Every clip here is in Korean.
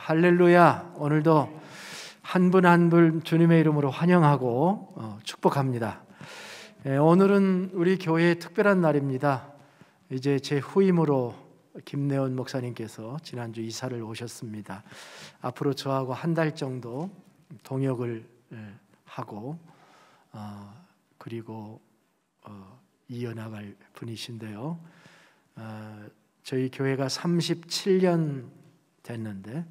할렐루야. 오늘도 한 분 한 분 주님의 이름으로 환영하고 축복합니다. 오늘은 우리 교회의 특별한 날입니다. 이제 제 후임으로 김내원 목사님께서 지난주 이사를 오셨습니다. 앞으로 저하고 한 달 정도 동역을 하고 그리고 이어나갈 분이신데요. 저희 교회가 37년 됐는데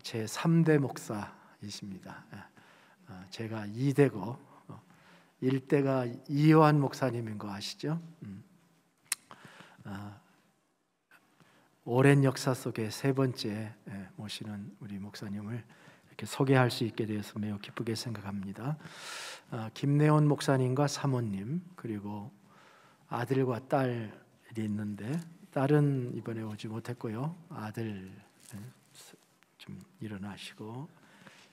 제 3대 목사이십니다. 제가 2대고 1대가 이요한 목사님인 거 아시죠? 오랜 역사 속에 세 번째 모시는 우리 목사님을 이렇게 소개할 수 있게 되어서 매우 기쁘게 생각합니다. 김내원 목사님과 사모님 그리고 아들과 딸이 있는데 딸은 이번에 오지 못했고요. 아들 좀 일어나시고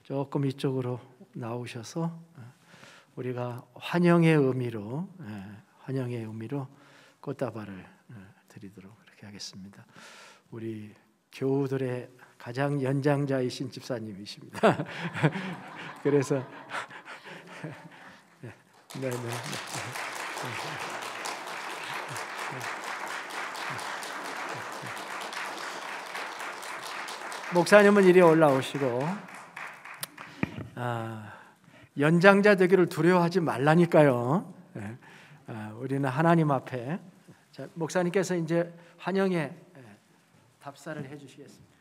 조금 이쪽으로 나오셔서 우리가 환영의 의미로 꽃다발을 드리도록 그렇게 하겠습니다. 우리 교우들의 가장 연장자이신 집사님이십니다. 그래서 네. 목사님은 이리 올라오시고 연장자 되기를 두려워하지 말라니까요. 우리는 하나님 앞에 목사님께서 이제 환영의 답사를 해주시겠습니다.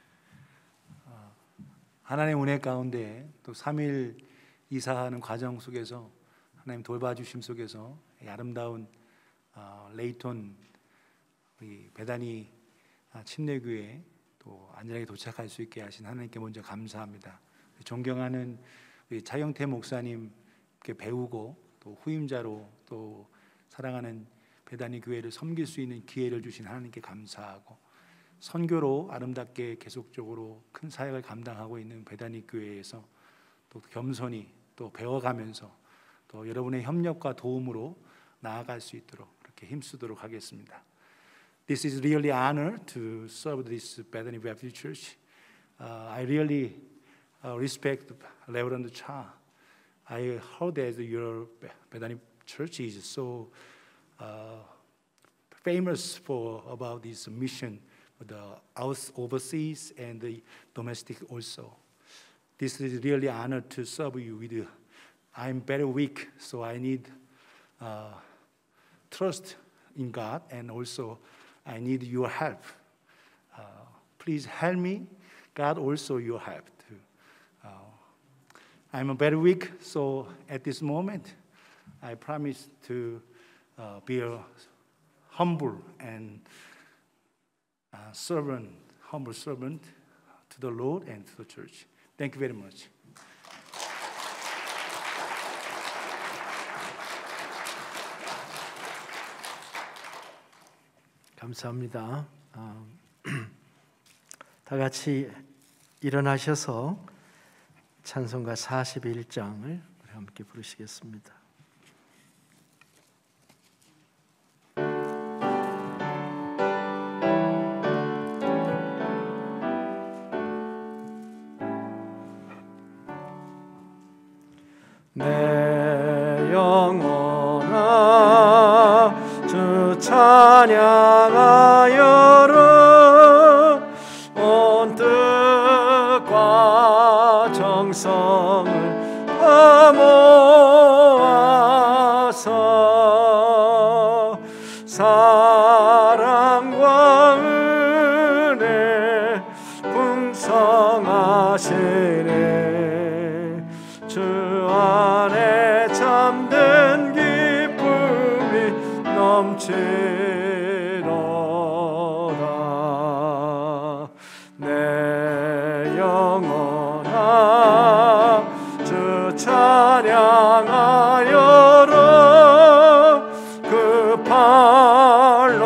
하나님의 은혜 가운데 또 3일 이사하는 과정 속에서 하나님 돌봐주심 속에서 아름다운 레이톤 우리 베다니 침례교회 또 안전하게 도착할 수 있게 하신 하나님께 먼저 감사합니다. 존경하는 우리 차영태 목사님께 배우고 또 후임자로 또 사랑하는 베다니 교회를 섬길 수 있는 기회를 주신 하나님께 감사하고 선교로 아름답게 계속적으로 큰 사역을 감당하고 있는 베다니 교회에서 또 겸손히 또 배워가면서 또 여러분의 협력과 도움으로 나아갈 수 있도록 그렇게 힘쓰도록 하겠습니다. This is really an honor to serve this Bethany Baptist Church. I really respect Reverend Cha. I heard that your Bethany Church is so famous for about this mission, the overseas and the domestic also. This is really an honor to serve you with. I'm very weak, so I need trust in God and also. I need your help. Please help me. God also your help too. I'm very weak, so at this moment, I promise to be a humble and humble servant to the Lord and to the church. Thank you very much. 감사합니다. 다 같이 일어나셔서 찬송가 41장을 함께 부르시겠습니다. 내 영혼아 주 찬양하여라 온 뜻과 정성을 다 모아서 사랑과 은혜 풍성하시네 주 안에 참된 기쁨이 넘치로다 내 영혼아 주 찬양하여라 그 발로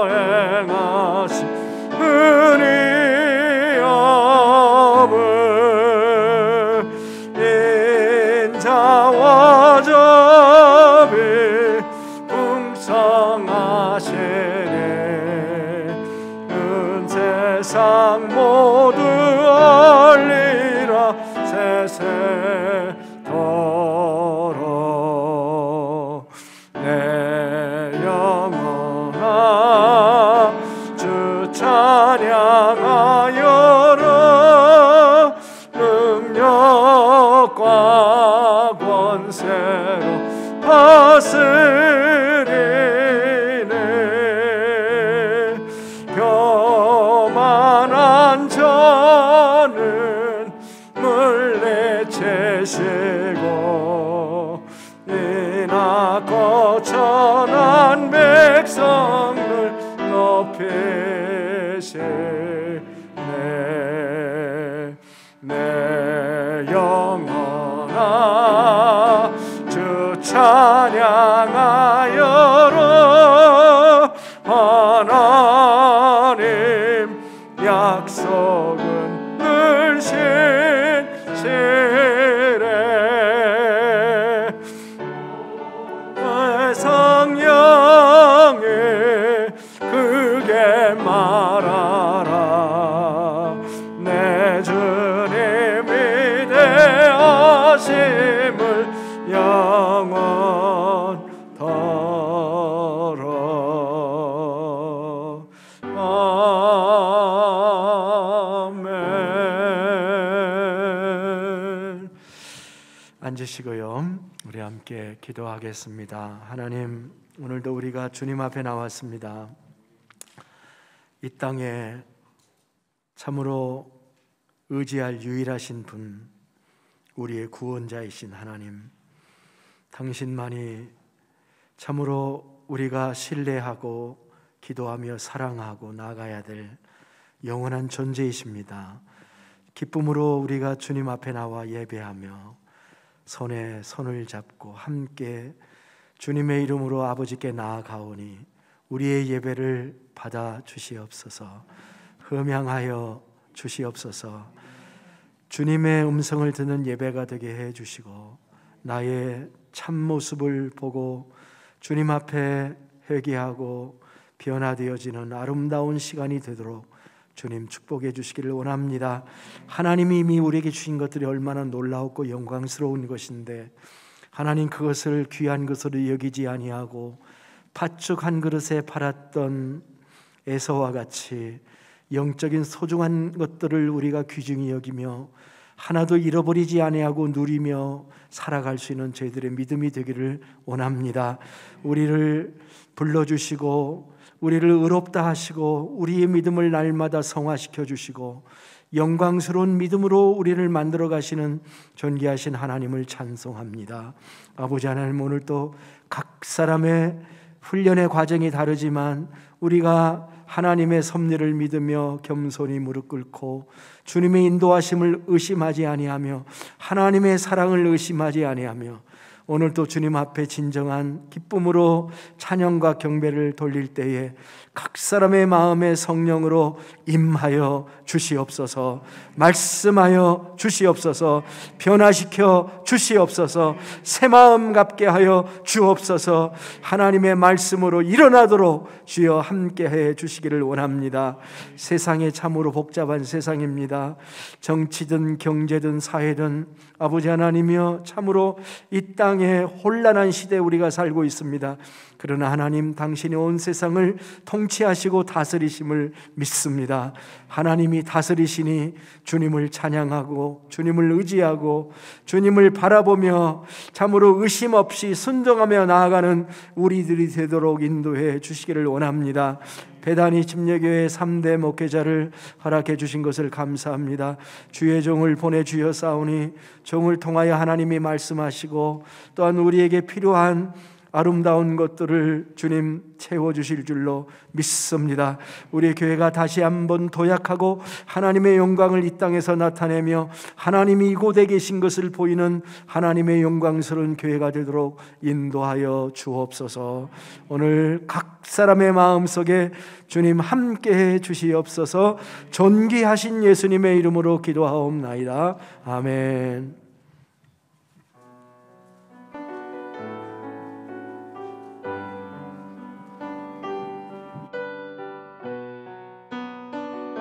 행하신 은혜업을 인자와 자비 풍성한 다스리네. 교만한 자는 물리치시고 이나 거천한 백성을 높이시네. 내 영혼아 주 찬양하여라. 하나님 약속은 늘 신실해. 성령에 크게 말하라. 내 주님이 대하심을 영원토록. 아멘. 앉으시고요. 우리 함께 기도하겠습니다. 하나님, 오늘도 우리가 주님 앞에 나왔습니다. 이 땅에 참으로 의지할 유일하신 분, 우리의 구원자이신 하나님, 당신만이 참으로 우리가 신뢰하고 기도하며 사랑하고 나아가야 될 영원한 존재이십니다. 기쁨으로 우리가 주님 앞에 나와 예배하며 손에 손을 잡고 함께 주님의 이름으로 아버지께 나아가오니 우리의 예배를 받아 주시옵소서. 흠양하여 주시옵소서. 주님의 음성을 듣는 예배가 되게 해 주시고 나의 참모습을 보고 주님 앞에 회개하고 변화되어지는 아름다운 시간이 되도록 주님 축복해 주시기를 원합니다. 하나님이 이미 우리에게 주신 것들이 얼마나 놀라웠고 영광스러운 것인데 하나님 그것을 귀한 것으로 여기지 아니하고 팥죽 한 그릇에 팔았던 에서와 같이 영적인 소중한 것들을 우리가 귀중히 여기며 하나도 잃어버리지 아니하고 누리며 살아갈 수 있는 저희들의 믿음이 되기를 원합니다. 우리를 불러주시고 우리를 의롭다 하시고 우리의 믿음을 날마다 성화시켜 주시고 영광스러운 믿음으로 우리를 만들어 가시는 존귀하신 하나님을 찬송합니다. 아버지 하나님, 오늘 또 각 사람의 훈련의 과정이 다르지만 우리가 하나님의 섭리를 믿으며 겸손히 무릎 꿇고 주님의 인도하심을 의심하지 아니하며 하나님의 사랑을 의심하지 아니하며 오늘도 주님 앞에 진정한 기쁨으로 찬양과 경배를 돌릴 때에 각 사람의 마음에 성령으로 임하여 주시옵소서. 말씀하여 주시옵소서. 변화시켜 주시옵소서. 새 마음 갖게 하여 주옵소서. 하나님의 말씀으로 일어나도록 주여 함께해 주시기를 원합니다. 세상이 참으로 복잡한 세상입니다. 정치든 경제든 사회든 아버지 하나님이여 참으로 이 땅에 혼란한 시대에 우리가 살고 있습니다. 그러나 하나님, 당신이 온 세상을 통치하시고 다스리심을 믿습니다. 하나님이 다스리시니 주님을 찬양하고 주님을 의지하고 주님을 바라보며 참으로 의심 없이 순종하며 나아가는 우리들이 되도록 인도해 주시기를 원합니다. 배단위 침례교회 3대 목회자를 허락해 주신 것을 감사합니다. 주의 종을 보내주셨사오니 종을 통하여 하나님이 말씀하시고 또한 우리에게 필요한 아름다운 것들을 주님 채워주실 줄로 믿습니다. 우리 교회가 다시 한번 도약하고 하나님의 영광을 이 땅에서 나타내며 하나님이 이곳에 계신 것을 보이는 하나님의 영광스러운 교회가 되도록 인도하여 주옵소서. 오늘 각 사람의 마음속에 주님 함께해 주시옵소서. 존귀하신 예수님의 이름으로 기도하옵나이다. 아멘.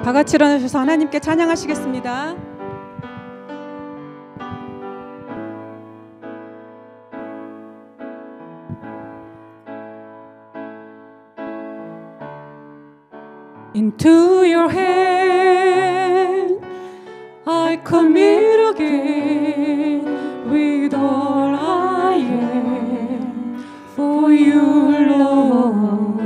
다 같이 일어나셔서 하나님께 찬양하시겠습니다. Into your hand I commit again with all I am. for you, Lord.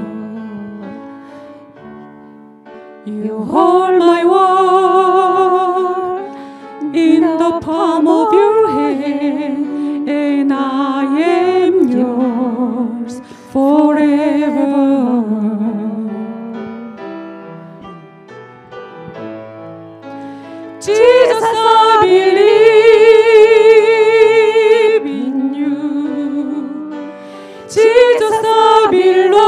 You hold my world in the palm of your hand, and I am yours forever. Jesus, I believe in you. Jesus, I belong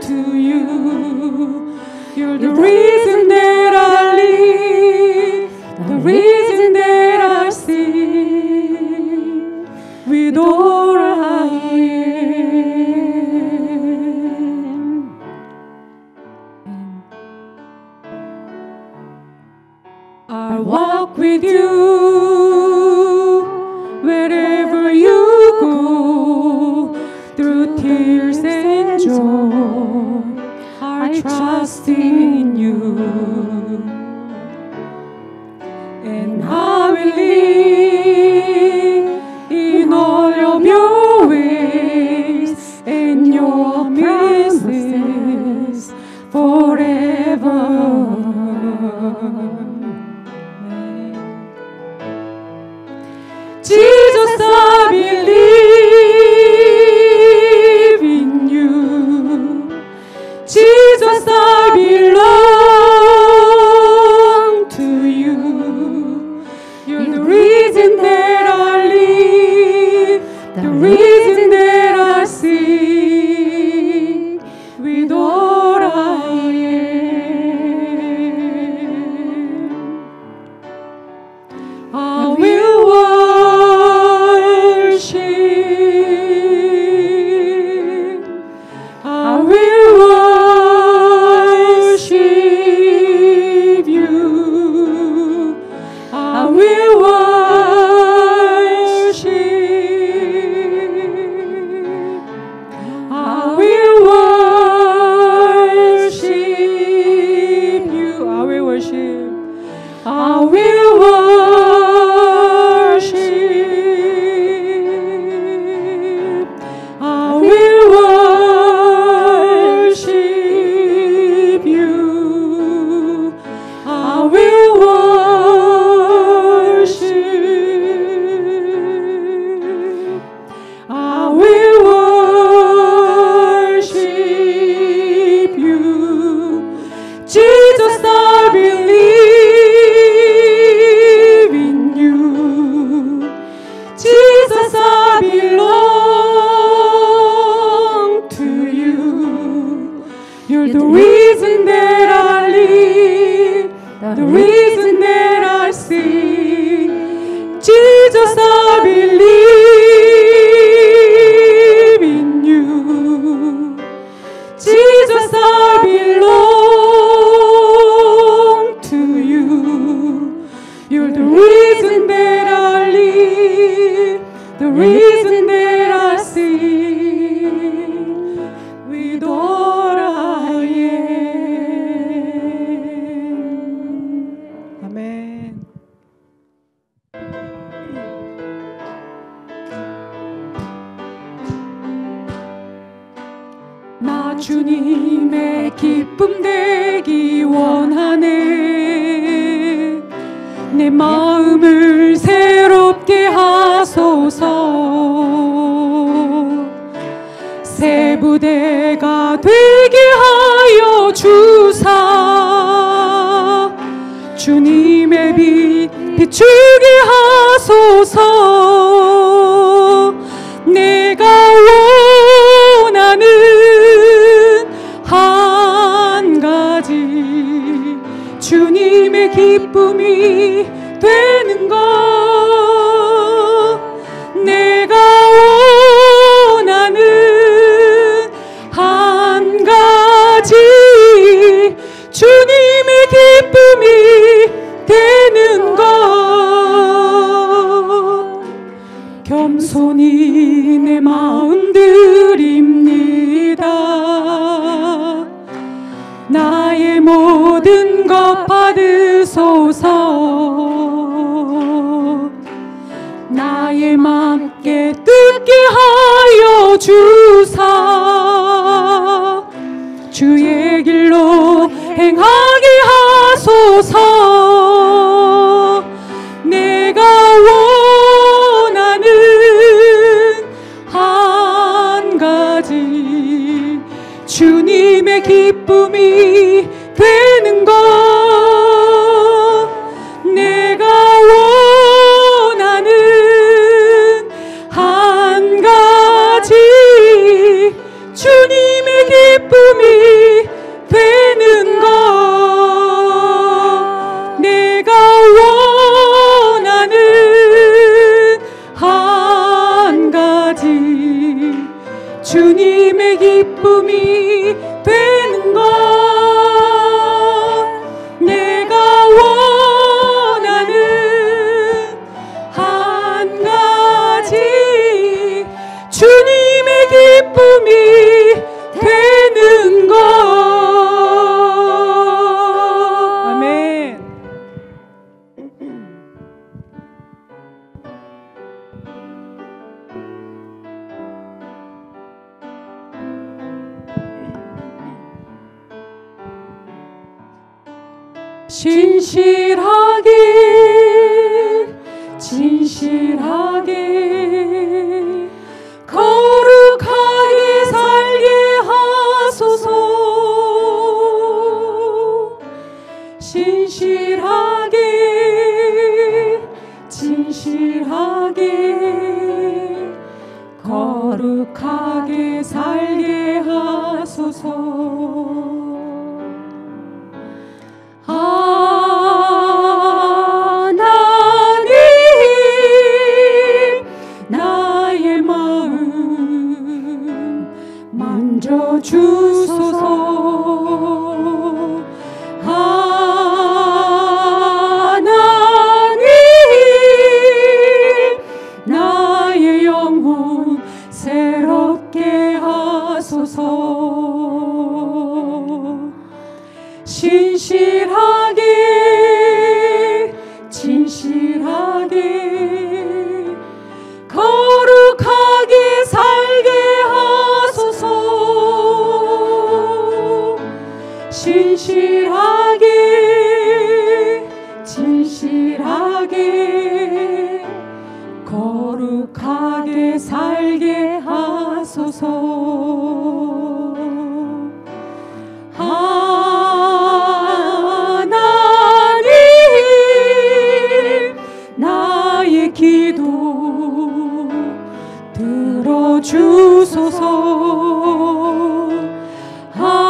to you. You're the reason that I live, the reason that I sing with all I am. I walk with you wherever you go, through tears and joy. I trust in you, and I will live in all of your ways and your promises forever. Jesus, I believe in you. Jesus, I belong to you. You're the reason that I live, the reason that I sing with all I am. I will worship. I will worship you. I will worship. I will worship you. I will worship. I will worship. I will worship you. I will worship. I will worship you. Jesus, I believe in you. Jesus, I belong to you. You're the reason that I live, the reason that I sing. Jesus, I believe in you. Jesus, I belong to you. You're the reason that I live, the reason that I sing with all I am. 아멘. 나 주님의 기쁨 되기 원하네. 내 마음을 새롭게 하소서. 새 부대가 되게 하여 주사. 주님의 빛 비추게 하소서. 내가 원하는 한 가지, 주님의 기쁨이 되는 것. 내가 원하는 한 가지, 주님의 기쁨이 되는 것. 겸손히 내 마음 드립니다. 나의 모든 것 받으소서. 나의 맘께 뜻 함께하여 주사 주의 길로 행하게 하소서. 내가 원하는 한 가지 주님의 기쁨이 되는 것. 내가 원하는 한 가지 주님의 기쁨이 되는 것. 내가 원하는 한 가지 주님의 기쁨이 되는 것. 내가 원하는 한 가지 주님의 기쁨이 되는 것. 아멘. 진실하게 진실하게 거룩하게 살게 하소서. 진실하게 진실하게 거룩하게 살게 하소서. 하나님 나의 마음 만져주소서. 하나님 나의 영혼 새롭게 하소서. 진실하게 진실하게 거룩하게 살게 하소서. 진실하게 진실하게 거룩하게 살게 하소서. 하나님 나의 기도 들어주소서. 하나님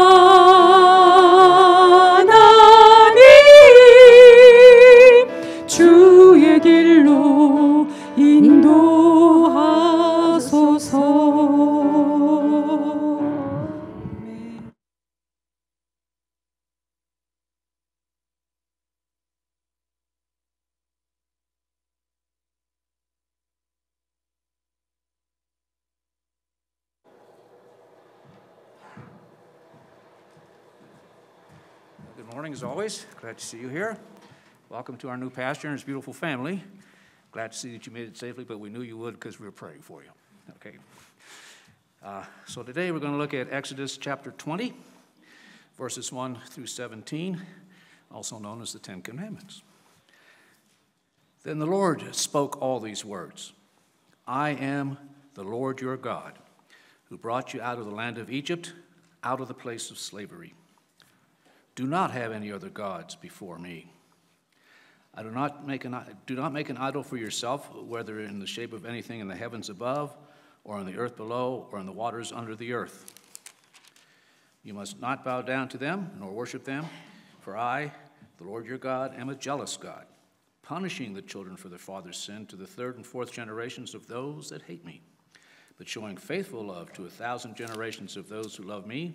주의 길로 인도하소서. Good morning, as always. Glad to see you here. Welcome to our new pastor and his beautiful family. Glad to see that you made it safely, but we knew you would because we were praying for you. Okay. So today we're going to look at Exodus chapter 20, verses 1 through 17, also known as the Ten Commandments. Then the Lord spoke all these words. I am the Lord your God, who brought you out of the land of Egypt, out of the place of slavery. Do not have any other gods before me. Do not make an idol for yourself, whether in the shape of anything in the heavens above, or on the earth below, or in the waters under the earth. You must not bow down to them, nor worship them, for I, the Lord your God, am a jealous God, punishing the children for their father's sin to the third and fourth generations of those that hate me, but showing faithful love to 1,000 generations of those who love me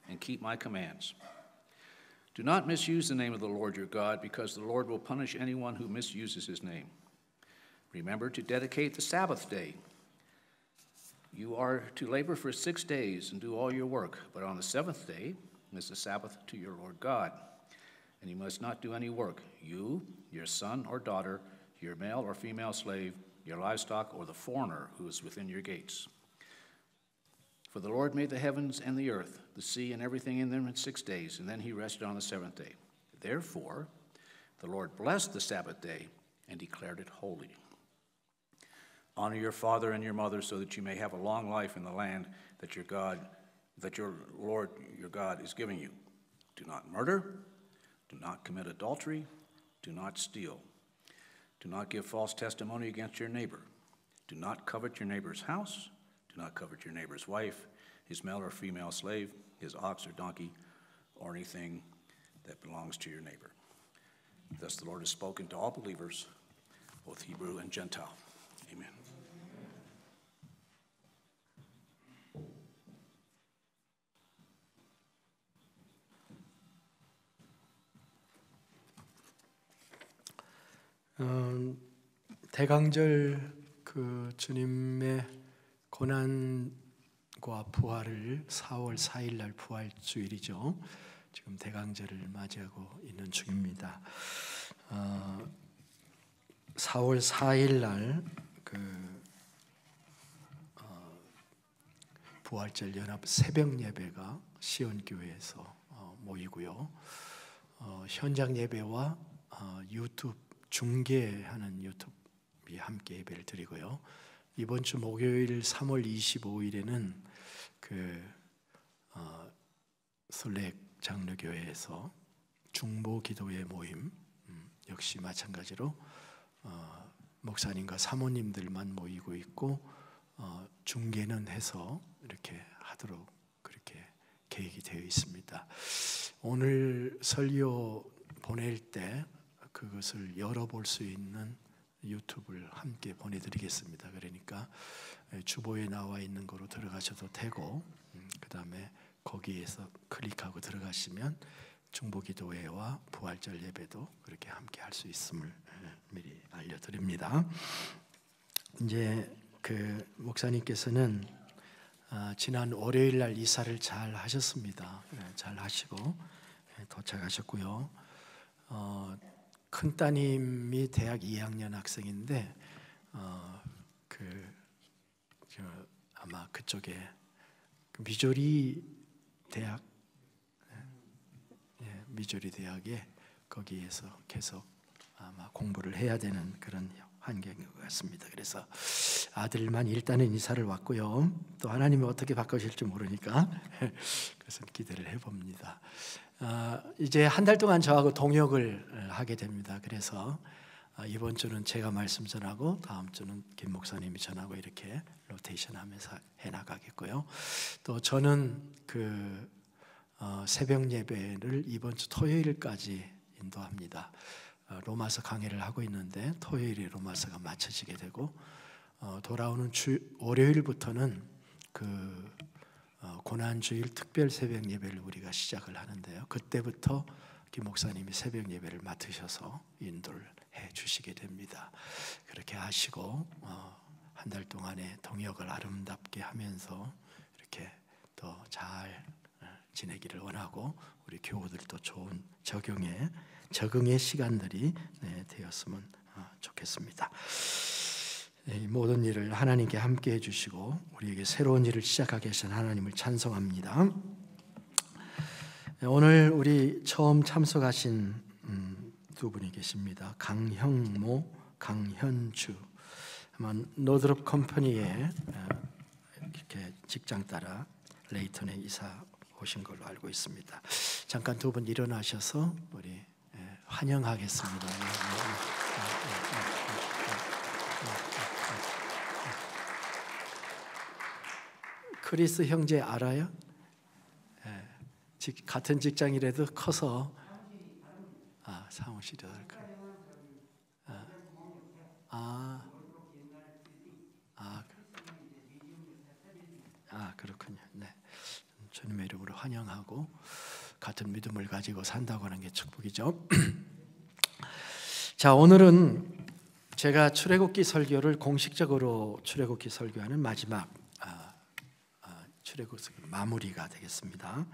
and keep my commands. Do not misuse the name of the Lord your God, because the Lord will punish anyone who misuses his name. Remember to dedicate the Sabbath day. You are to labor for 6 days and do all your work, but on the seventh day is the Sabbath to your Lord God. And you must not do any work, you, your son or daughter, your male or female slave, your livestock, or the foreigner who is within your gates. For the Lord made the heavens and the earth, the sea and everything in them in 6 days, and then he rested on the seventh day. Therefore, the Lord blessed the Sabbath day and declared it holy. Honor your father and your mother so that you may have a long life in the land that your Lord your God is giving you. Do not murder, do not commit adultery, do not steal, do not give false testimony against your neighbor, do not covet your neighbor's house, do not covet your neighbor's wife, his male or female slave, his ox or donkey, or anything that belongs to your neighbor. Thus the Lord has spoken to all believers, both Hebrew and Gentile. Amen. 대강절 그 주님의 고난과 부활을 4월 4일 날 부활주일이죠. 지금 대강절을 맞이하고 있는 중입니다. 4월 4일 날 그 부활절 연합 새벽 예배가 시온교회에서 모이고요. 현장 예배와 유튜브 중계하는 유튜브에 함께 예배를 드리고요. 이번 주 목요일 3월 25일에는 그 솔렉 장로교회에서 중보 기도회 모임 역시 마찬가지로 목사님과 사모님들만 모이고 있고 중계는 해서 이렇게 하도록 그렇게 계획이 되어 있습니다. 오늘 설교 보낼 때 그것을 열어볼 수 있는 유튜브를 함께 보내드리겠습니다. 그러니까 주보에 나와 있는 거로 들어가셔도 되고 그 다음에 거기에서 클릭하고 들어가시면 중보기도회와 부활절 예배도 그렇게 함께 할 수 있음을 미리 알려드립니다. 이제 그 목사님께서는 지난 월요일 날 이사를 잘 하셨습니다. 잘 하시고 도착하셨고요. 큰 따님이 대학 2학년 학생인데 아마 그쪽에 미조리 대학, 미조리 대학에 거기에서 계속 아마 공부를 해야 되는 그런 환경인 것 같습니다. 그래서 아들만 일단은 이사를 왔고요. 또 하나님이 어떻게 바꾸실지 모르니까 그래서 기대를 해봅니다. 이제 한 달 동안 저하고 동역을 하게 됩니다. 그래서 이번 주는 제가 말씀 전하고 다음 주는 김 목사님이 전하고 이렇게 로테이션하면서 해나가겠고요. 또 저는 그 새벽 예배를 이번 주 토요일까지 인도합니다. 로마서 강의를 하고 있는데 토요일에 로마서가 마쳐지게 되고 돌아오는 월요일부터는 그 고난주일 특별 새벽 예배를 우리가 시작을 하는데요. 그때부터 김 목사님이 새벽 예배를 맡으셔서 인도를 해 주시게 됩니다. 그렇게 하시고 한 달 동안의 동역을 아름답게 하면서 이렇게 더 잘 지내기를 원하고 우리 교우들도 좋은 적응의 시간들이 되었으면 좋겠습니다. 이 모든 일을 하나님께 함께 해주시고 우리에게 새로운 일을 시작하게 하신 하나님을 찬송합니다. 오늘 우리 처음 참석하신 두 분이 계십니다. 강형모, 강현주. 아마 노드롭 컴퍼니에 이렇게 직장 따라 레이턴에 이사 오신 걸로 알고 있습니다. 잠깐 두 분 일어나셔서 우리 환영하겠습니다. 크리스 형제 알아요? 같은 직장이라도 커서 사무실이 그렇군요. 네, 주님의 이름으로 환영하고 같은 믿음을 가지고 산다고 하는 게 축복이죠. 자, 오늘은 제가 출애굽기 설교를 공식적으로 출애굽기 설교하는 마지막 출애굽기 마무리가 되겠습니다.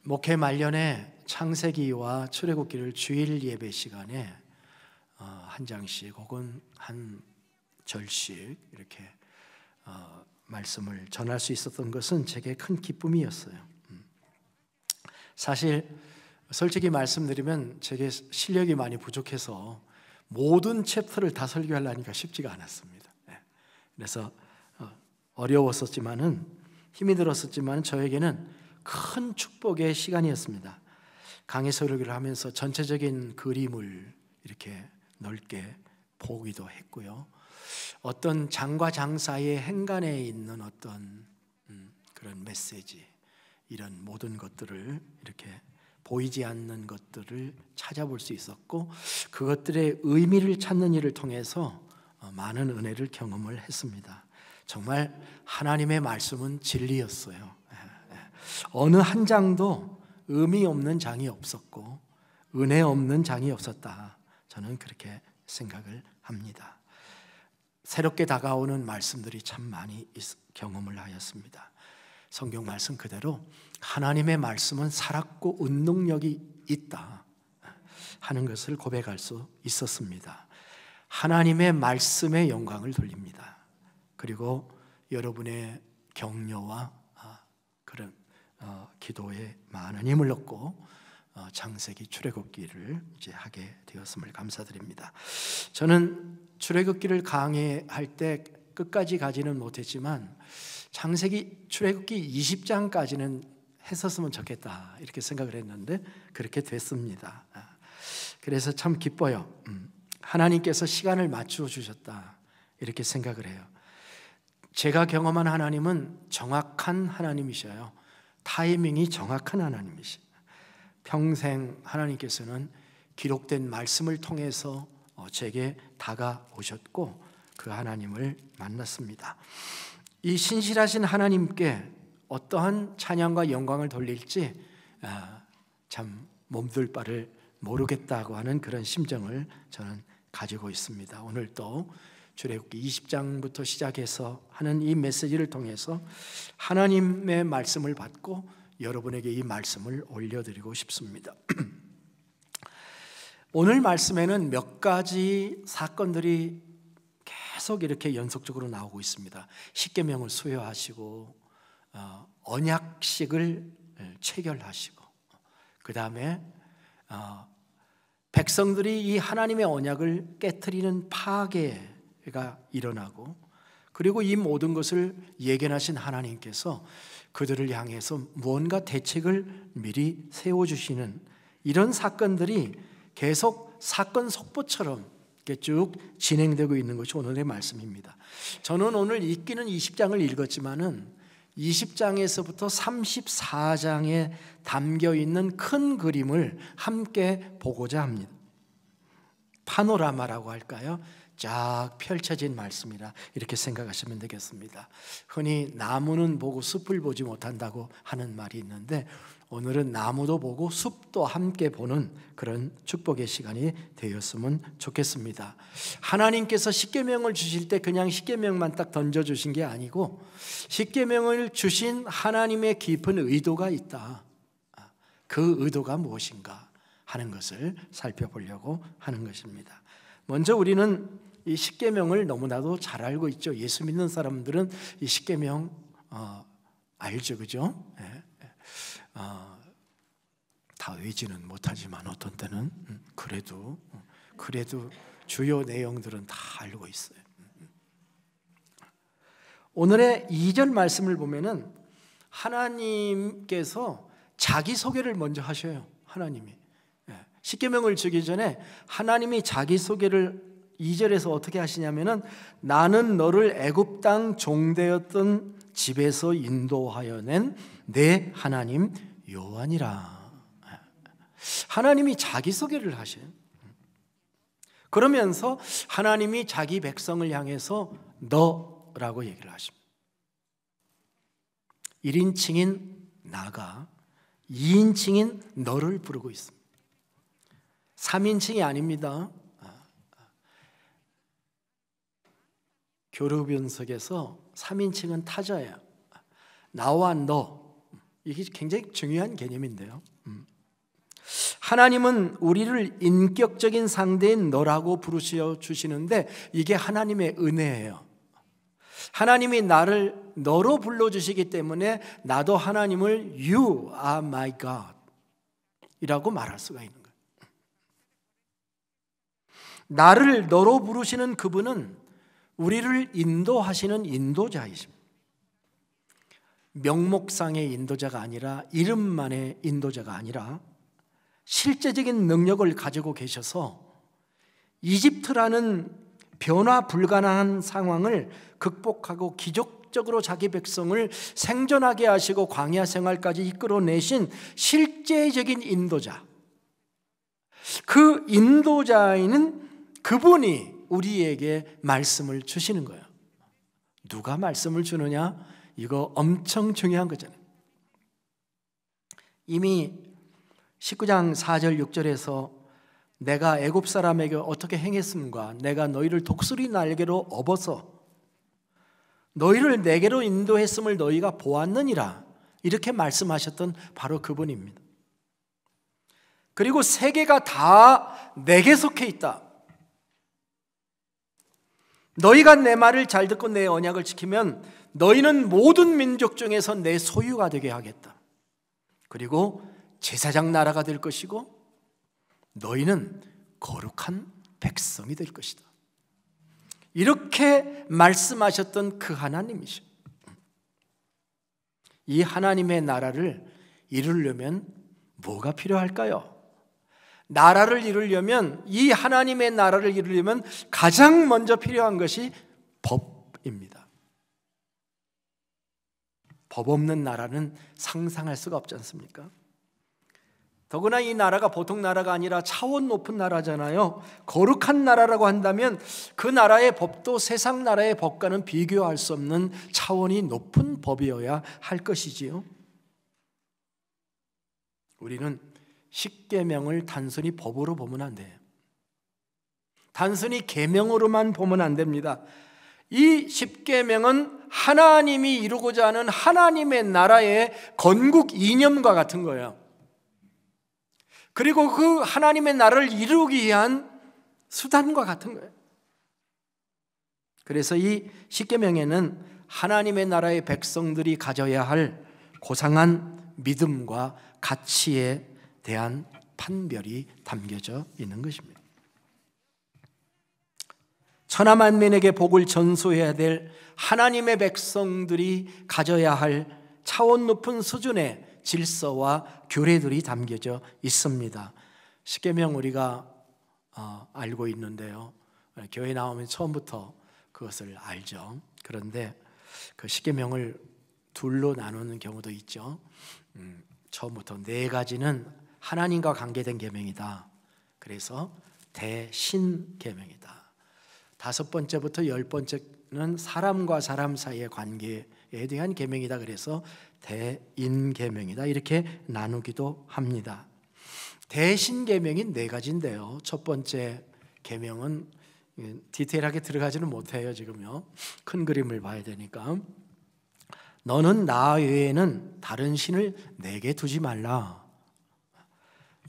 목회 말년에 창세기와 출애굽기를 주일 예배 시간에 한 장씩 혹은 한 절씩 이렇게 말씀을 전할 수 있었던 것은 제게 큰 기쁨이었어요. 사실 솔직히 말씀드리면 제게 실력이 많이 부족해서 모든 챕터를 다 설교하려니까 쉽지가 않았습니다. 그래서 어려웠었지만은 힘이 들었었지만 저에게는 큰 축복의 시간이었습니다. 강의 설교를 하면서 전체적인 그림을 이렇게 넓게 보기도 했고요. 어떤 장과 장 사이의 행간에 있는 어떤 그런 메시지, 이런 모든 것들을 이렇게 보이지 않는 것들을 찾아볼 수 있었고, 그것들의 의미를 찾는 일을 통해서 많은 은혜를 경험을 했습니다. 정말 하나님의 말씀은 진리였어요. 어느 한 장도 의미 없는 장이 없었고 은혜 없는 장이 없었다. 저는 그렇게 생각을 합니다. 새롭게 다가오는 말씀들이 참 많이 경험을 하였습니다. 성경 말씀 그대로 하나님의 말씀은 살았고 운동력이 있다 하는 것을 고백할 수 있었습니다. 하나님의 말씀에 영광을 돌립니다. 그리고 여러분의 격려와 그런 기도에 많은 힘을 얻고 창세기 출애굽기를 이제 하게 되었음을 감사드립니다. 저는 출애굽기를 강의할 때 끝까지 가지는 못했지만 창세기 출애굽기 20장까지는 했었으면 좋겠다 이렇게 생각을 했는데 그렇게 됐습니다. 그래서 참 기뻐요. 하나님께서 시간을 맞추어 주셨다 이렇게 생각을 해요. 제가 경험한 하나님은 정확한 하나님이셔요. 타이밍이 정확한 하나님이시죠. 평생 하나님께서는 기록된 말씀을 통해서 제게 다가오셨고 그 하나님을 만났습니다. 이 신실하신 하나님께 어떠한 찬양과 영광을 돌릴지 참 몸둘 바를 모르겠다고 하는 그런 심정을 저는 가지고 있습니다. 오늘 또 출애굽기 20장부터 시작해서 하는 이 메시지를 통해서 하나님의 말씀을 받고 여러분에게 이 말씀을 올려드리고 싶습니다. 오늘 말씀에는 몇 가지 사건들이 계속 이렇게 연속적으로 나오고 있습니다. 십계명을 수여하시고 언약식을 체결하시고 그 다음에 백성들이 이 하나님의 언약을 깨트리는 파괴가 일어나고 그리고 이 모든 것을 예견하신 하나님께서 그들을 향해서 무언가 대책을 미리 세워주시는 이런 사건들이 계속 사건 속보처럼 이렇게 쭉 진행되고 있는 것이 오늘의 말씀입니다. 저는 오늘 읽기는 20장을 읽었지만은 20장에서부터 34장에 담겨있는 큰 그림을 함께 보고자 합니다. 파노라마라고 할까요? 쫙 펼쳐진 말씀이라 이렇게 생각하시면 되겠습니다. 흔히 나무는 보고 숲을 보지 못한다고 하는 말이 있는데 오늘은 나무도 보고 숲도 함께 보는 그런 축복의 시간이 되었으면 좋겠습니다. 하나님께서 십계명을 주실 때 그냥 십계명만 딱 던져주신 게 아니고 십계명을 주신 하나님의 깊은 의도가 있다. 그 의도가 무엇인가 하는 것을 살펴보려고 하는 것입니다. 먼저 우리는 이 십계명을 너무나도 잘 알고 있죠. 예수 믿는 사람들은 이 십계명 알죠, 그죠? 다 외지는 못하지만 어떤 때는 그래도 주요 내용들은 다 알고 있어요. 오늘의 2절 말씀을 보면은 하나님께서 자기 소개를 먼저 하셔요. 하나님이 십계명을 주기 전에 하나님이 자기 소개를 2절에서 어떻게 하시냐면은 나는 너를 애굽 땅 종되었던 집에서 인도하여 낸 내 하나님 여호와니라. 하나님이 자기 소개를 하셔요. 그러면서 하나님이 자기 백성을 향해서 너라고 얘기를 하십니다. 1인칭인 나가 2인칭인 너를 부르고 있습니다. 3인칭이 아닙니다. 교류변석에서 3인칭은 타자예요. 나와 너, 이게 굉장히 중요한 개념인데요. 하나님은 우리를 인격적인 상대인 너라고 부르셔 주시는데 이게 하나님의 은혜예요. 하나님이 나를 너로 불러주시기 때문에 나도 하나님을 You are my God 이라고 말할 수가 있는 거예요. 나를 너로 부르시는 그분은 우리를 인도하시는 인도자이십니다. 명목상의 인도자가 아니라 이름만의 인도자가 아니라 실제적인 능력을 가지고 계셔서 이집트라는 변화 불가능한 상황을 극복하고 기적적으로 자기 백성을 생존하게 하시고 광야 생활까지 이끌어내신 실제적인 인도자, 그 인도자인 그분이 우리에게 말씀을 주시는 거예요. 누가 말씀을 주느냐? 이거 엄청 중요한 거잖아요. 이미 19장 4절 6절에서 내가 애굽 사람에게 어떻게 행했음과 내가 너희를 독수리 날개로 업어서 너희를 내게로 인도했음을 너희가 보았느니라 이렇게 말씀하셨던 바로 그분입니다. 그리고 세계가 다 내게 속해 있다. 너희가 내 말을 잘 듣고 내 언약을 지키면 너희는 모든 민족 중에서 내 소유가 되게 하겠다. 그리고 제사장 나라가 될 것이고 너희는 거룩한 백성이 될 것이다. 이렇게 말씀하셨던 그 하나님이시오. 이 하나님의 나라를 이루려면 뭐가 필요할까요? 나라를 이루려면, 이 하나님의 나라를 이루려면 가장 먼저 필요한 것이 법입니다. 법 없는 나라는 상상할 수가 없지 않습니까? 더구나 이 나라가 보통 나라가 아니라 차원 높은 나라잖아요. 거룩한 나라라고 한다면 그 나라의 법도 세상 나라의 법과는 비교할 수 없는 차원이 높은 법이어야 할 것이지요. 우리는 십계명을 단순히 법으로 보면 안 돼요. 단순히 계명으로만 보면 안 됩니다. 이 십계명은 하나님이 이루고자 하는 하나님의 나라의 건국 이념과 같은 거예요. 그리고 그 하나님의 나라를 이루기 위한 수단과 같은 거예요. 그래서 이 십계명에는 하나님의 나라의 백성들이 가져야 할 고상한 믿음과 가치에 대한 판별이 담겨져 있는 것입니다. 천하만민에게 복을 전수해야 될 하나님의 백성들이 가져야 할 차원 높은 수준의 질서와 규례들이 담겨져 있습니다. 십계명 우리가 알고 있는데요. 교회 나오면 처음부터 그것을 알죠. 그런데 그 십계명을 둘로 나누는 경우도 있죠. 처음부터 4가지는 하나님과 관계된 계명이다. 그래서 대신계명이다. 5번째부터 10번째는 사람과 사람 사이의 관계에 대한 계명이다. 그래서 대인계명이다. 이렇게 나누기도 합니다. 대신계명이 4가지인데요. 첫 번째 계명은 디테일하게 들어가지는 못해요. 지금요. 큰 그림을 봐야 되니까. 너는 나 외에는 다른 신을 내게 두지 말라.